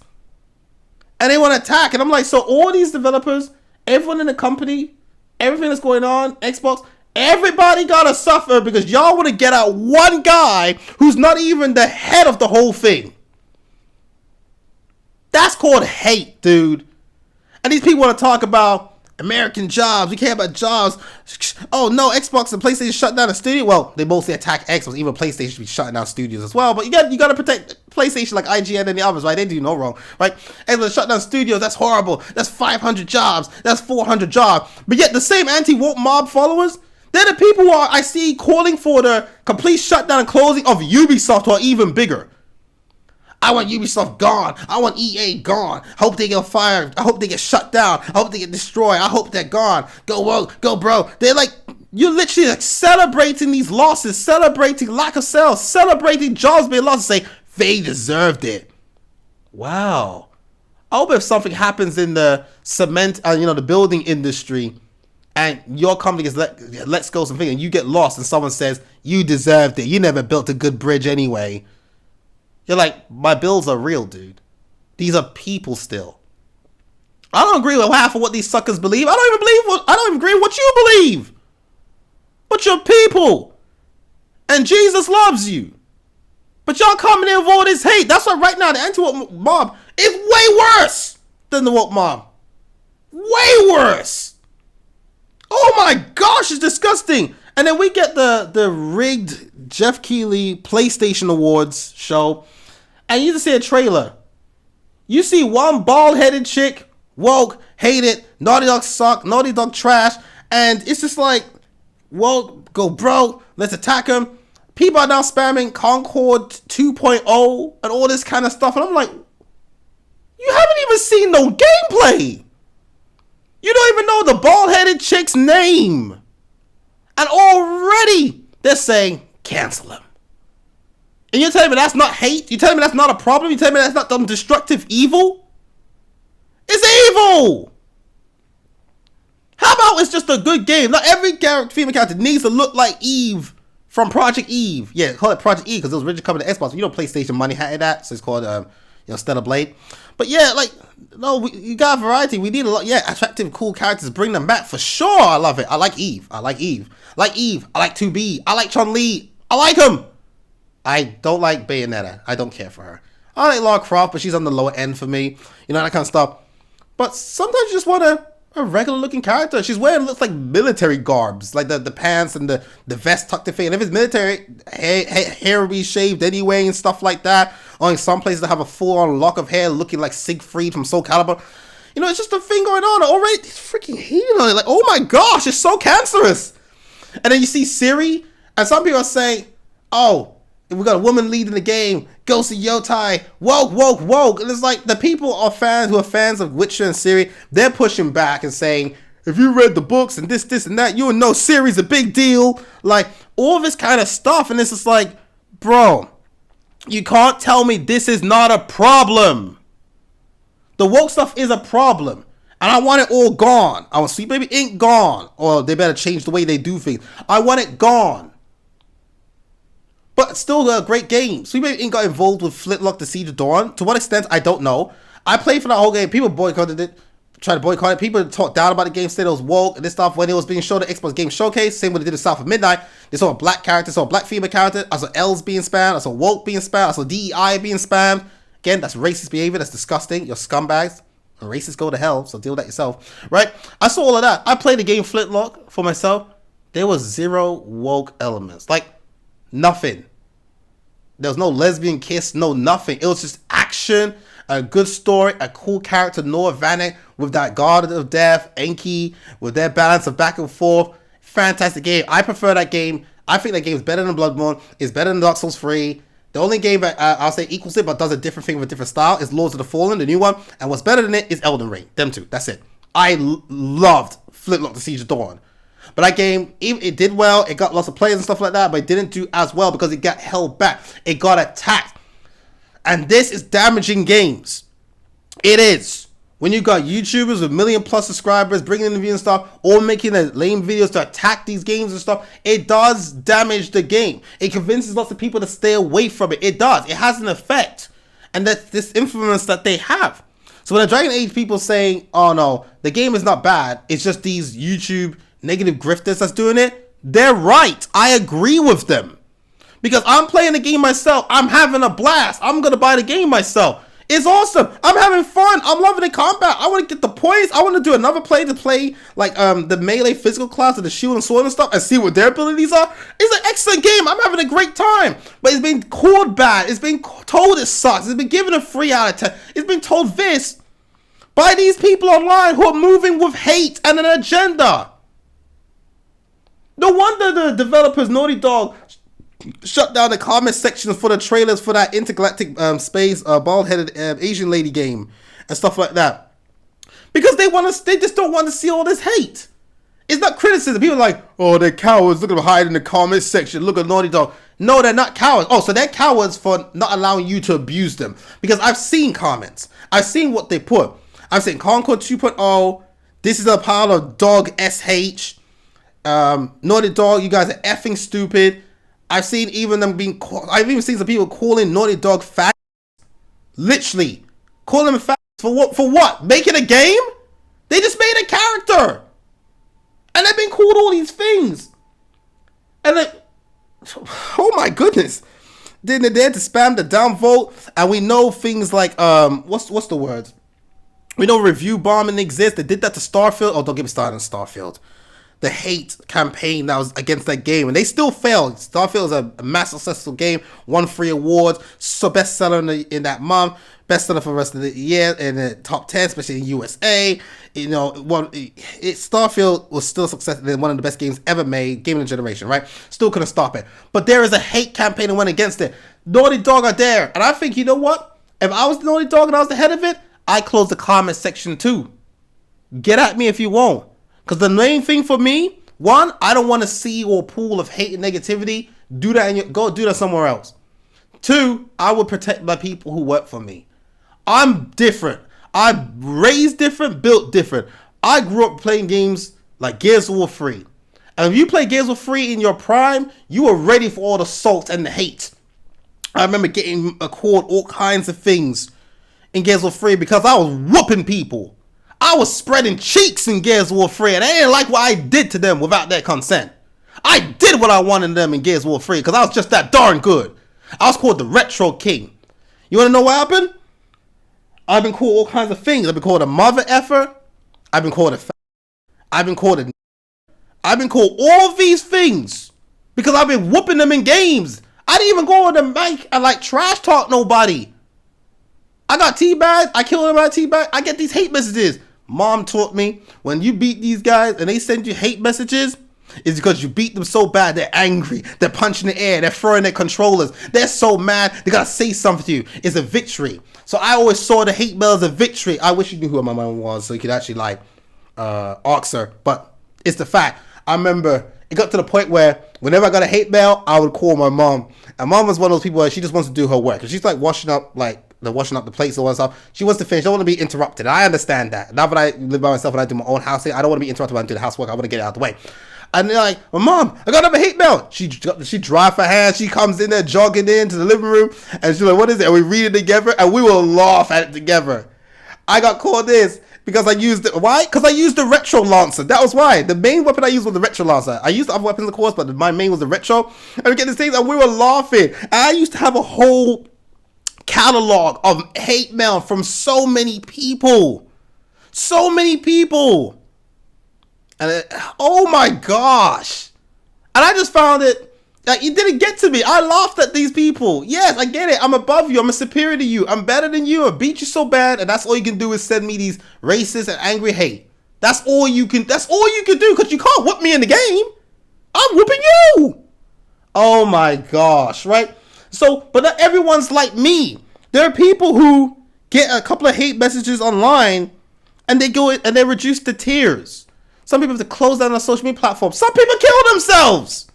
And they want to attack. And I'm like, so all these developers, everyone in the company, everything that's going on, Xbox, everybody gotta suffer because y'all want to get out one guy who's not even the head of the whole thing. That's called hate, dude. And these people want to talk about American jobs. We care about jobs. Oh no, Xbox and PlayStation shut down the studio. Well, they mostly attack Xbox. Even PlayStation should be shutting down studios as well. But you got to protect PlayStation like IGN and the others, right? They do no wrong, right? Xbox shut down studios. That's horrible. That's 500 jobs. That's 400 jobs. But yet the same anti-woke mob followers, they're the people who I see calling for the complete shutdown and closing of Ubisoft, or even bigger. I want Ubisoft gone. I want EA gone. I hope they get fired. I hope they get shut down. I hope they get destroyed. I hope they're gone. Go woke. Go bro. They're like, you're literally like celebrating these losses, celebrating lack of sales, celebrating jobs being lost, and say they deserved it. Wow. I hope if something happens in the cement, the building industry, and your company gets let's go something, and you get lost, and someone says you deserved it. You never built a good bridge anyway. You're like, my bills are real, dude. These are people still. I don't agree with half of what these suckers believe. I don't even agree with what you believe. But you're people. And Jesus loves you. But y'all coming in with all this hate. That's why right now the anti-woke mob is way worse than the woke mob. Way worse. Oh my gosh, it's disgusting. And then we get the rigged Jeff Keighley PlayStation Awards show, and you just see a trailer. You see one bald-headed chick, woke, hate it, Naughty Dog suck, Naughty Dog trash, and it's just like, woke, go bro, let's attack him. People are now spamming Concord 2.0 and all this kind of stuff, and I'm like, you haven't even seen no gameplay. You don't even know the bald-headed chick's name. And already they're saying, cancel him. And you're telling me that's not hate? You're telling me that's not a problem? You're telling me that's not some destructive evil? It's evil! How about it's just a good game? Not every female character needs to look like Eve from Project Eve. Yeah, call it Project Eve because it was originally coming to Xbox. You know PlayStation money had that, so it's called Stellar Blade. But yeah, like, no, you got variety. We need a lot. Yeah, attractive, cool characters. Bring them back for sure. I love it. I like Eve. I like 2B. I like Chun-Li. I like him. I don't like Bayonetta. I don't care for her. I like Lara Croft, but she's on the lower end for me. You know, that kind of stuff. But sometimes you just want a regular looking character. She's wearing, looks like military garbs, like the pants and the vest tucked in face. And if it's military, hair will be shaved anyway and stuff like that. Only some places that have a full on lock of hair looking like Siegfried from Soul Calibur. You know, it's just a thing going on already. It's freaking hating on it. Like, oh my gosh, it's so cancerous. And then you see Siri, and some people are saying, oh, we got a woman leading the game, Ghost of Yotai, woke. And it's like the people who are fans of Witcher and Siri, they're pushing back and saying, if you read the books and this and that, you'll know Siri's a big deal. Like, all this kind of stuff. And it's just like, bro, you can't tell me this is not a problem. The woke stuff is a problem. And I want it all gone. I want Sweet Baby Inc. gone. Or they better change the way they do things. I want it gone. But still a great game. Sweet Baby Inc. got involved with Flintlock The Siege of Dawn. To what extent, I don't know. I played for that whole game. People boycotted it. Tried to boycott it. People talked down about the game, said it was woke and this stuff when it was being shown at Xbox Game Showcase. Same way they did at South of Midnight. They saw a black character, saw a black female character. I saw L's being spammed. I saw woke being spammed. I saw DEI being spammed. Again, that's racist behavior. That's disgusting. You're scumbags. And racists go to hell, so deal with that yourself. Right? I saw all of that. I played the game Flintlock for myself. There was zero woke elements. Like, nothing. There was no lesbian kiss, no nothing. It was just action, a good story, a cool character, Noah Vanek, with that God of Death, Enki, with their balance of back and forth. Fantastic game. I prefer that game. I think that game is better than Bloodborne. It's better than Dark Souls 3. The only game that I'll say equals it, but does a different thing with a different style, is Lords of the Fallen, the new one. And what's better than it is Elden Ring. Them two. That's it. I loved Flintlock The Siege of Dawn. But that game, it did well. It got lots of players and stuff like that, but it didn't do as well because it got held back. It got attacked. And this is damaging games. It is. When you got YouTubers with 1 million plus subscribers bringing in the video and stuff, or making lame videos to attack these games and stuff, it does damage the game. It convinces lots of people to stay away from it. It does. It has an effect. And that's this influence that they have. So when the Dragon Age people saying, oh no, the game is not bad, it's just these YouTube negative grifters that's doing it, they're right. I agree with them. Because I'm playing the game myself. I'm having a blast. I'm going to buy the game myself. It's awesome. I'm having fun. I'm loving the combat. I want to get the points. I want to do another play to play like the melee physical class of the shield and sword and stuff and see what their abilities are. It's an excellent game. I'm having a great time. But it's been called bad. It's been told it sucks. It's been given a 3 out of 10. It's been told this by these people online who are moving with hate and an agenda. No wonder the developers, Naughty Dog, shut down the comment sections for the trailers for that intergalactic space bald-headed Asian lady game and stuff like that, because they just don't want to see all this hate. It's not criticism. People are like, oh, they're cowards. Look at them hide in the comment section. Look at Naughty Dog. No, they're not cowards. Oh, so they're cowards for not allowing you to abuse them, because I've seen comments. I've seen what they put. I've seen Concord 2.0. This is a pile of dog SH. Naughty Dog, you guys are effing stupid. I've seen even them being I've even seen some people calling Naughty Dog fat. Literally calling them fat for what? Making a game? They just made a character. And they've been called all these things. And like, oh my goodness. Then they're there to spam the downvote, and we know things like what's the word? We know review bombing exists. They did that to Starfield. Oh, don't get me started on Starfield. The hate campaign that was against that game, and they still failed. Starfield is a massive successful game, won 3 awards, so bestseller in that month, bestseller for the rest of the year in the top 10, especially in USA. You know, Starfield was still a success and one of the best games ever made, game of the generation, right? Still couldn't stop it, but there is a hate campaign that went against it. Naughty Dog are there, and I think, you know what? If I was the Naughty Dog and I was the head of it, I close the comment section too. Get at me if you won't. Because the main thing for me, one, I don't want to see a pool of hate and negativity. Do that go do that somewhere else. 2, I would protect my people who work for me. I'm different. I'm raised different, built different. I grew up playing games like Gears of War 3. And if you play Gears of War 3 in your prime, you are ready for all the salt and the hate. I remember getting called all kinds of things in Gears of War 3 because I was whooping people. I was spreading cheeks in Gears of War 3 and they didn't like what I did to them without their consent. I did what I wanted them in Gears of War 3 because I was just that darn good. I was called the Retro King. You want to know what happened? I've been called all kinds of things. I've been called a mother effer. I've been called a I've been called all these things because I've been whooping them in games. I didn't even go on the mic and like trash talk nobody. I got teabagged. I killed them by teabag. I get these hate messages. Mom taught me when you beat these guys and they send you hate messages, it's because you beat them so bad they're angry. They're punching the air. They're throwing their controllers. They're so mad they gotta say something to you. It's a victory. So I always saw the hate mail as a victory. I wish you knew who my mom was so you could actually like ask her. But it's the fact. I remember it got to the point where whenever I got a hate mail, I would call my mom. And mom was one of those people where she just wants to do her work. And she's like washing up the plates and all that stuff. She wants to finish. She don't want to be interrupted. I understand that. Now that I live by myself and I do my own house, I don't want to be interrupted when I do the housework. I want to get it out of the way. And they're like, well, Mom, I got another hate mail. She dry off her hands. She comes in there jogging into the living room. And she's like, what is it? And we read it together. And we will laugh at it together. I got called this because I used it. Why? Because I used the Retro Lancer. That was why. The main weapon I used was the Retro Lancer. I used other weapons, of course, but my main was the Retro. And we get these things and we were laughing. And I used to have a whole catalog of hate mail from so many people. So many people. And oh my gosh. And I just found it like it didn't get to me. I laughed at these people. Yes, I get it. I'm above you. I'm a superior to you. I'm better than you. I beat you so bad, and that's all you can do is send me these racist and angry hate. That's all you can do because you can't whoop me in the game. I'm whooping you. Oh my gosh, right? So, but not everyone's like me. There are people who get a couple of hate messages online and they go and they're reduced to tears. Some people have to close down their social media platforms. Some people kill themselves.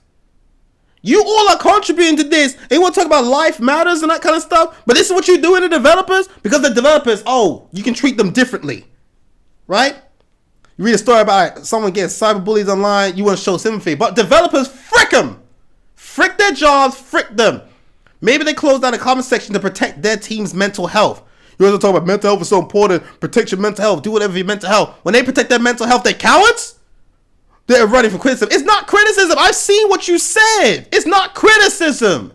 You all are contributing to this. And you want to talk about life matters and that kind of stuff. But this is what you do to the developers. Because the developers, you can treat them differently. Right? You read a story about someone getting cyberbullied online. You want to show sympathy. But developers, frick them. Frick their jobs. Frick them. Maybe they close down the comment section to protect their team's mental health. You always talk about mental health is so important. Protect your mental health. Do whatever for your mental health. When they protect their mental health, they're cowards? They're running for criticism. It's not criticism. I've seen what you said. It's not criticism.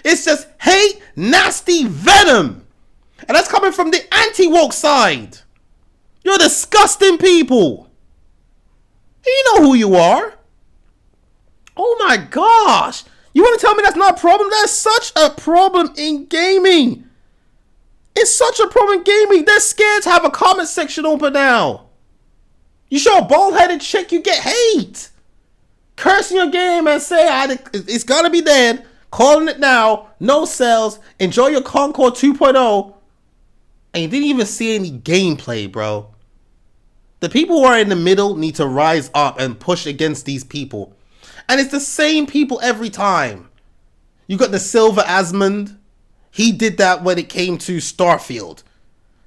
It's just hate, nasty venom. And that's coming from the anti-woke side. You're disgusting people. You know who you are. Oh my gosh. You want to tell me that's not a problem? That's such a problem in gaming. It's such a problem in gaming. They're scared to have a comment section open now. You show a bald-headed chick, you get hate. Cursing your game and say, it's gonna be dead. Calling it now. No sales. Enjoy your Concord 2.0. And you didn't even see any gameplay, bro. The people who are in the middle need to rise up and push against these people. And it's the same people every time. You got the Silver Asmund. He did that when it came to Starfield.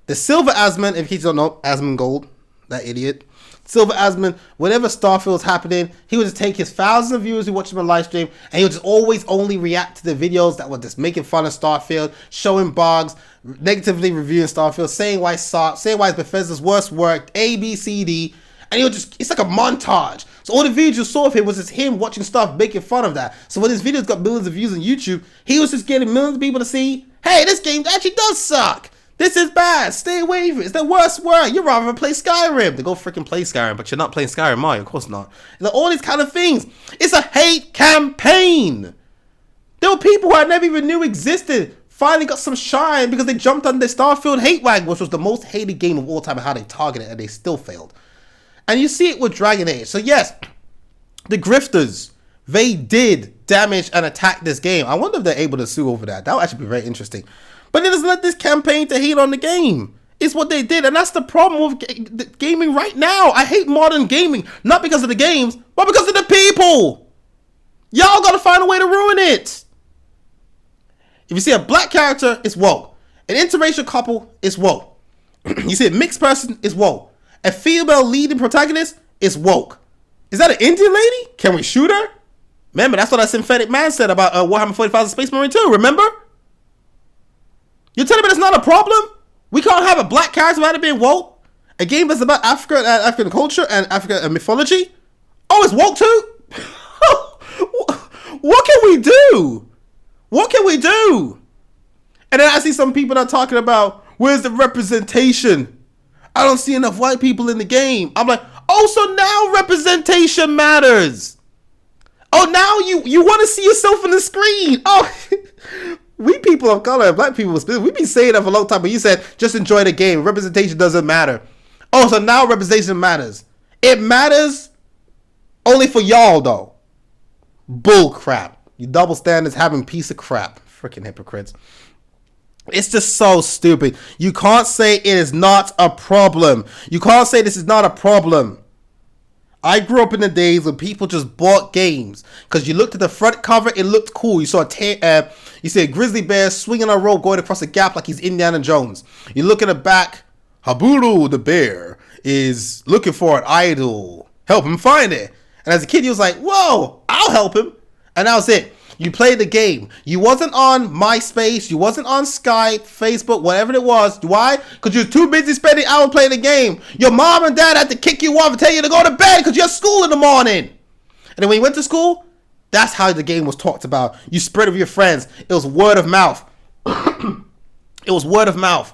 The Silver Asmund, if you don't know, Asmongold, that idiot. Silver Asmund, whenever Starfield's happening, he would just take his thousands of viewers who watch him on live stream, and he would just always only react to the videos that were just making fun of Starfield, showing bugs, negatively reviewing Starfield, saying why it sucks, saying why it's Bethesda's worst work, A, B, C, D. And it's like a montage. So all the videos you saw of him was just him watching stuff, making fun of that. So when his videos got millions of views on YouTube, he was just getting millions of people to see, hey, this game actually does suck. This is bad. Stay away from it. It's the worst work. You'd rather play Skyrim. They go freaking play Skyrim, but you're not playing Skyrim, Mario. Of course not. Like, all these kind of things. It's a hate campaign. There were people who I never even knew existed finally got some shine because they jumped on the Starfield hate wagon, which was the most hated game of all time, and how they targeted it, and they still failed. And you see it with Dragon Age. So yes, the grifters, they did damage and attack this game. I wonder if they're able to sue over that. That would actually be very interesting. But they just let this campaign to hate on the game. It's what they did. And that's the problem with gaming right now. I hate modern gaming. Not because of the games, but because of the people. Y'all gotta find a way to ruin it. If you see a black character, it's woke. An interracial couple, it's woke. You see a mixed person, it's woke. A female leading protagonist is woke. Is that an Indian lady? Can we shoot her? Remember, that's what that synthetic man said about Warhammer 40,000 Space Marine 2, remember? You're telling me that's not a problem? We can't have a black character without it being woke. A game that's about Africa and African culture and Africa and mythology. Oh, it's woke too? What can we do? What can we do? And then I see some people that are talking about, where's the representation? I don't see enough white people in the game. I'm like, oh, so now representation matters. Oh, now you want to see yourself on the screen. Oh, we people of color, black people, we've been saying that for a long time, but you said just enjoy the game. Representation doesn't matter. Oh, so now representation matters. It matters only for y'all, though. Bull crap. You double standards having piece of crap. Freaking hypocrites. It's just so stupid. You can't say it is not a problem. You can't say this is not a problem. I grew up in the days when people just bought games because you looked at the front cover, it looked cool. You saw you see a grizzly bear swinging a rope going across a gap like he's Indiana Jones. You look at the back, Haburu the bear is looking for an idol. Help him find it. And as a kid, he was like, whoa, I'll help him. And that was it. You played the game. You wasn't on MySpace. You wasn't on Skype, Facebook, whatever it was. Why? Because you were too busy spending hours playing the game. Your mom and dad had to kick you off and tell you to go to bed because you had school in the morning. And then when you went to school, that's how the game was talked about. You spread it with your friends. It was word of mouth. It was word of mouth.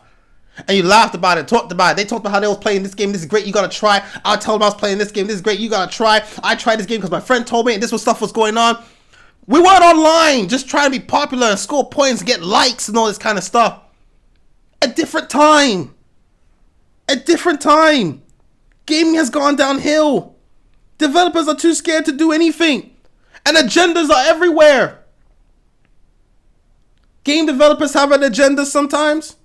And you laughed about it, talked about it. They talked about how they was playing this game. This is great. You got to try. I told them I was playing this game. This is great. You got to try. I tried this game because my friend told me and this was stuff was going on. We weren't online just trying to be popular and score points and get likes and all this kind of stuff. A different time. A different time. Gaming has gone downhill. Developers are too scared to do anything. And agendas are everywhere. Game developers have an agenda sometimes.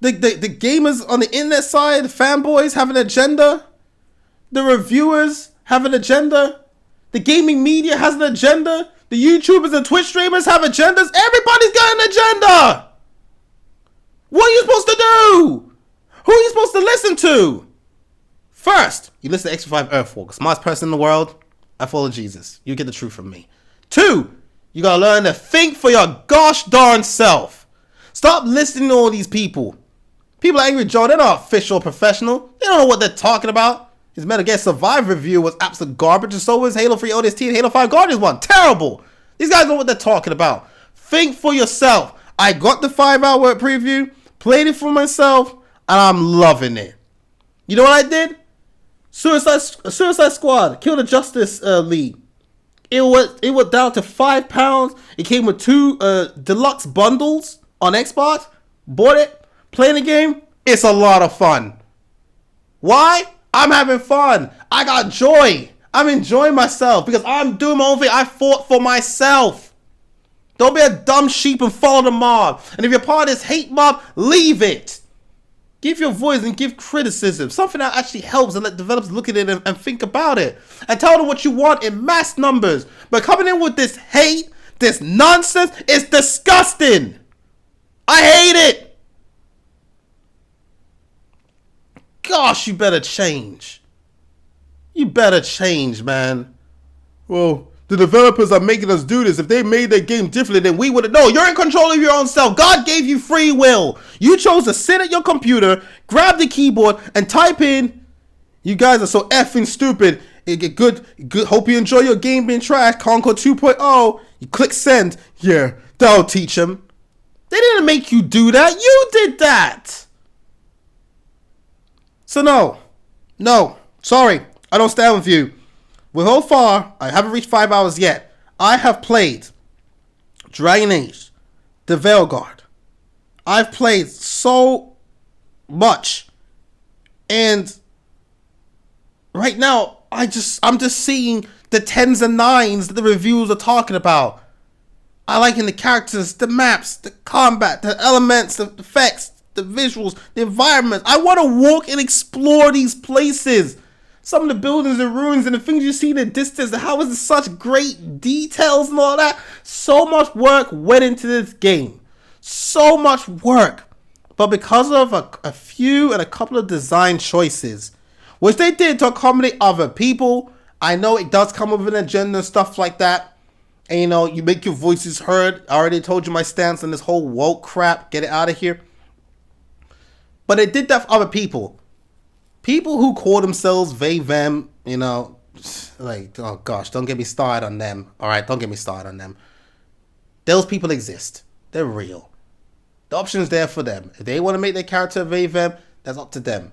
The gamers on the internet side, the fanboys have an agenda. The reviewers have an agenda. The gaming media has an agenda. The YouTubers and Twitch streamers have agendas. Everybody's got an agenda. What are you supposed to do? Who are you supposed to listen to? First, you listen to X35 Earthwalker, smartest person in the world. I follow Jesus. You get the truth from me. 2, you gotta learn to think for your gosh darn self. Stop listening to all these people. People like Angry Joe, they're not official or professional. They don't know what they're talking about. His Metal Gear Survive review was absolute garbage, and so was Halo 3 ODST and Halo 5 Guardians 1. Terrible. These guys know what they're talking about. Think for yourself. I got the 5-hour preview, played it for myself, and I'm loving it. You know what I did? Suicide Squad, Kill the Justice League. It went down to £5. It came with 2 deluxe bundles on Xbox. Bought it, playing the game. It's a lot of fun. Why? I'm having fun. I got joy. I'm enjoying myself because I'm doing my own thing. I fought for myself. Don't be a dumb sheep and follow the mob. And if you're part of this hate mob, leave it. Give your voice and give criticism. Something that actually helps and let developers look at it and think about it. And tell them what you want in mass numbers. But coming in with this hate, this nonsense, is disgusting. I hate it. Gosh, you better change. You better change, man. Well, the developers are making us do this. If they made their game differently, then we would have. No, you're in control of your own self. God gave you free will. You chose to sit at your computer, grab the keyboard, and type in. You guys are so effing stupid. Good. Hope you enjoy your game being trash. Concord 2.0. You click send. Yeah, that'll teach them. They didn't make you do that. You did that. So no, sorry, I don't stand with you. We're so far, I haven't reached 5 hours yet. I have played Dragon Age, the Veilguard. I've played so much. And right now, I'm just seeing the 10s and 9s that the reviews are talking about. I liking the characters, the maps, the combat, the elements, the effects, the visuals, the environments. I want to walk and explore these places. Some of the buildings and ruins and the things you see in the distance. How is it such great details and all that? So much work went into this game. So much work. But because of a few and a couple of design choices, which they did to accommodate other people, I know it does come with an agenda and stuff like that. And you know, you make your voices heard. I already told you my stance on this whole woke crap. Get it out of here. But it did that for other people. People who call themselves they, them, you know, like, oh gosh, don't get me started on them. All right, don't get me started on them. Those people exist. They're real. The option's there for them. If they want to make their character they, them, that's up to them.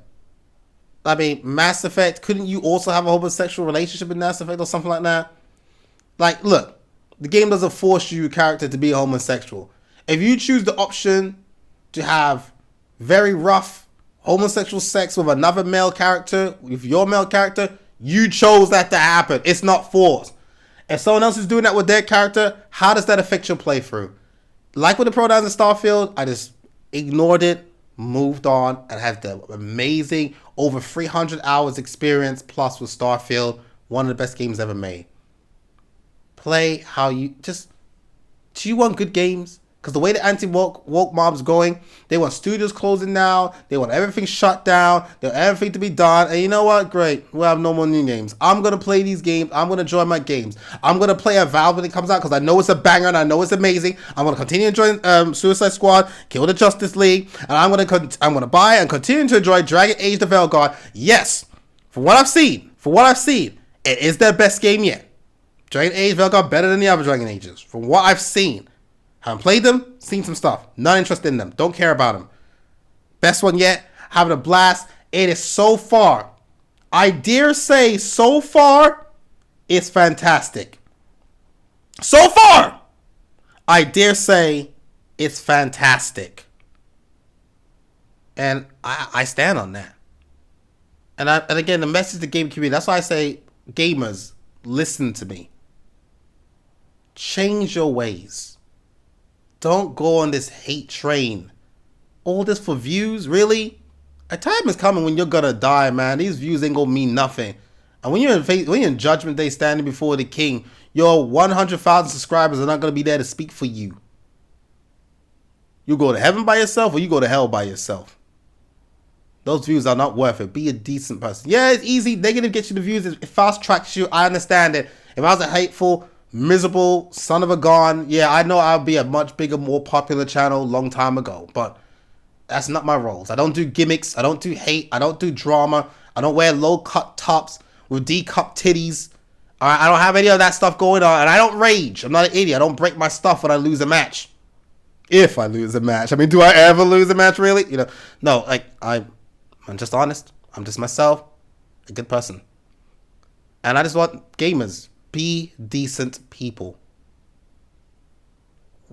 I mean, Mass Effect, couldn't you also have a homosexual relationship in Mass Effect or something like that? Like, look, the game doesn't force your character to be a homosexual. If you choose the option to have very rough homosexual sex with another male character, with your male character, you chose that to happen. It's not forced. If someone else is doing that with their character, how does that affect your playthrough? Like with the pronouns in Starfield, I just ignored it, moved on, and had the amazing over 300 hours experience plus with Starfield, one of the best games ever made. Play how you just... Do you want good games? Because the way the anti-woke mob's going, they want studios closing now. They want everything shut down. They want everything to be done. And you know what? Great. We'll have no more new games. I'm going to play these games. I'm going to enjoy my games. I'm going to play a Valve when it comes out because I know it's a banger and I know it's amazing. I'm going to continue enjoying Suicide Squad, Kill the Justice League. And I'm going to buy and continue to enjoy Dragon Age the Veilguard. Yes. For what I've seen, it is their best game yet. Dragon Age Veilguard better than the other Dragon Ages. From what I've seen. Haven't played them, seen some stuff. Not interested in them. Don't care about them. Best one yet. Having a blast. It is so far. I dare say so far, it's fantastic. So far, I dare say it's fantastic. And I stand on that. And again, the message to the game community, that's why I say, gamers, listen to me. Change your ways. Don't go on this hate train. All this for views, really? A time is coming when you're gonna die, man. These views ain't gonna mean nothing. And when you're in Judgment Day standing before the King, your 100,000 subscribers are not gonna be there to speak for you. You go to heaven by yourself or you go to hell by yourself. Those views are not worth it. Be a decent person. Yeah, it's easy. Negative gets you the views. It fast tracks you. I understand it. If I was a hateful, miserable son of a gun, yeah, I know I'll be a much bigger, more popular channel long time ago, but that's not my roles. I don't do gimmicks. I don't do hate. I don't do drama. I don't wear low-cut tops with D-cup titties. All right, I don't have any of that stuff going on, and I don't rage. I'm not an idiot. I don't break my stuff when I lose a match. If I lose a match. I mean, do I ever lose a match, really? You know, no, like, I'm just honest. I'm just myself, a good person. And I just want gamers, be decent people.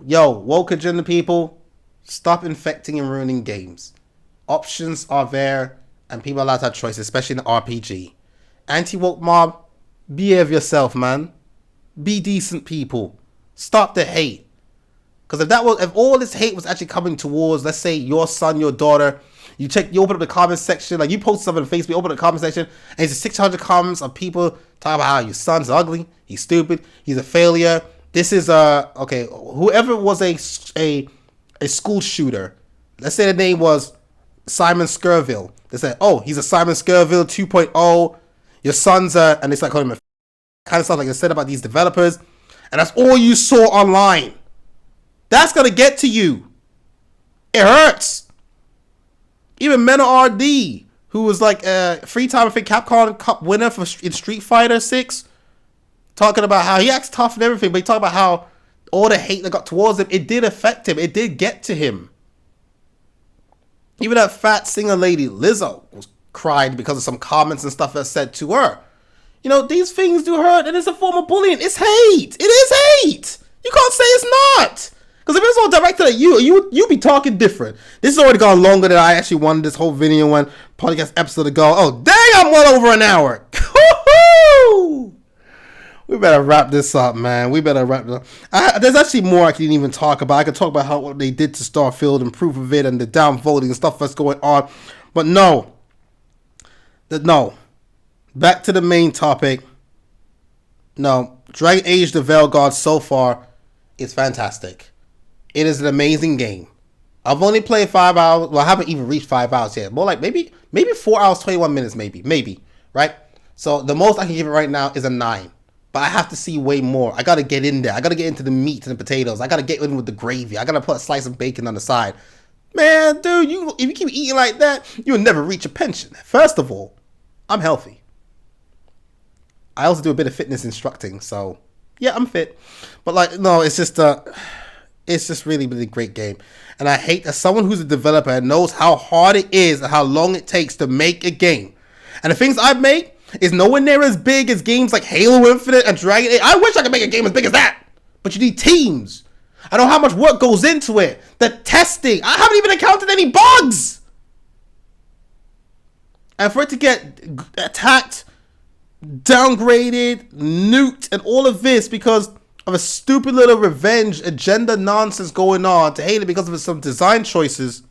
Yo, woke agenda people, stop infecting and ruining games. Options are there, and people are allowed to have choices, especially in the RPG. Anti-woke mob, behave yourself, man. Be decent people. Stop the hate. Because if all this hate was actually coming towards, let's say, your son, your daughter, you open up the comment section, like you post something on Facebook, open up the comment section, and it's 600 comments of people talking about how your son's ugly, he's stupid, he's a failure. This is okay, whoever was a school shooter, let's say the name was Simon Skirville. They said, oh, he's a Simon Skirville 2.0. Your son's and they start calling him a kind of stuff like they said about these developers, and that's all you saw online. That's gonna get to you. It hurts. Even Mena RD, who was like a 3-time, I think, Capcom Cup winner in Street Fighter 6, talking about how he acts tough and everything, but he talked about how all the hate that got towards him, it did affect him. It did get to him. Even that fat singer lady, Lizzo, was cried because of some comments and stuff that said to her. You know, these things do hurt, and it's a form of bullying. It's hate. It is hate. You can't say it's not. Because if it's all directed at you be talking different. This has already gone longer than I actually wanted this whole video one podcast episode to go. Oh, dang, I'm well over an hour. We better wrap this up, man. We better wrap this up. There's actually more I can even talk about. I could talk about what they did to Starfield and proof of it and the downvoting and stuff that's going on. But no. Back to the main topic. No. Dragon Age the Veilguard so far is fantastic. It is an amazing game. I've only played 5 hours. Well, I haven't even reached 5 hours yet. More like maybe 4 hours, 21 minutes, maybe, right? So the most I can give it right now is a 9. But I have to see way more. I got to get in there. I got to get into the meat and the potatoes. I got to get in with the gravy. I got to put a slice of bacon on the side. Man, dude, if you keep eating like that, you'll never reach a pension. First of all, I'm healthy. I also do a bit of fitness instructing, so yeah, I'm fit. But like, no, it's just really, really great game. And I hate that someone who's a developer and knows how hard it is and how long it takes to make a game. And the things I've made is nowhere near as big as games like Halo Infinite and Dragon Age. I wish I could make a game as big as that. But you need teams. I know how much work goes into it. The testing. I haven't even encountered any bugs. And for it to get attacked, downgraded, nuked, and all of this because of a stupid little revenge agenda nonsense going on, to hate it because of some design choices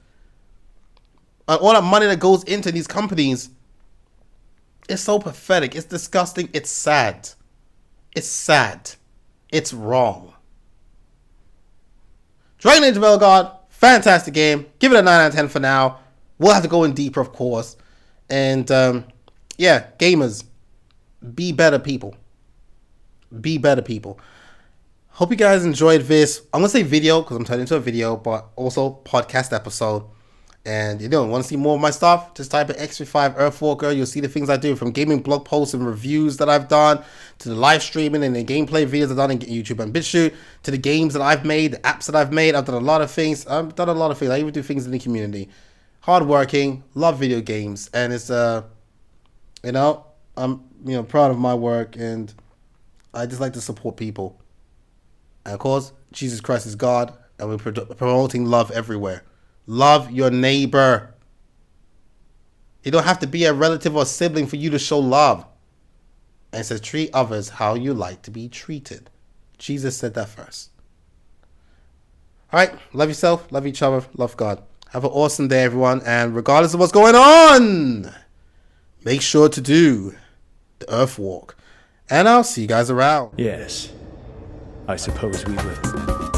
and all that money that goes into these companies, it's so pathetic. It's disgusting. It's sad. It's sad. It's wrong. Dragon Age Veilguard, fantastic game. Give it a 9 out of 10 for now. We'll have to go in deeper, of course. And yeah, gamers, be better people. Be better people. Hope you guys enjoyed this. I'm going to say video because I'm turning into a video, but also podcast episode. And you know, want to see more of my stuff? Just type in X35 Earthwalker. You'll see the things I do, from gaming blog posts and reviews that I've done, to the live streaming and the gameplay videos I've done in YouTube and BitChute, to the games that I've made, the apps that I've made. I've done a lot of things. I even do things in the community. Hardworking, love video games, and it's you know, I'm proud of my work, and I just like to support people. And of course, Jesus Christ is God, and we're promoting love everywhere. Love your neighbor. You don't have to be a relative or sibling for you to show love. And it says, treat others how you like to be treated. Jesus said that first. All right. Love yourself. Love each other. Love God. Have an awesome day, everyone. And regardless of what's going on, make sure to do the Earth Walk. And I'll see you guys around. Yes, I suppose we will.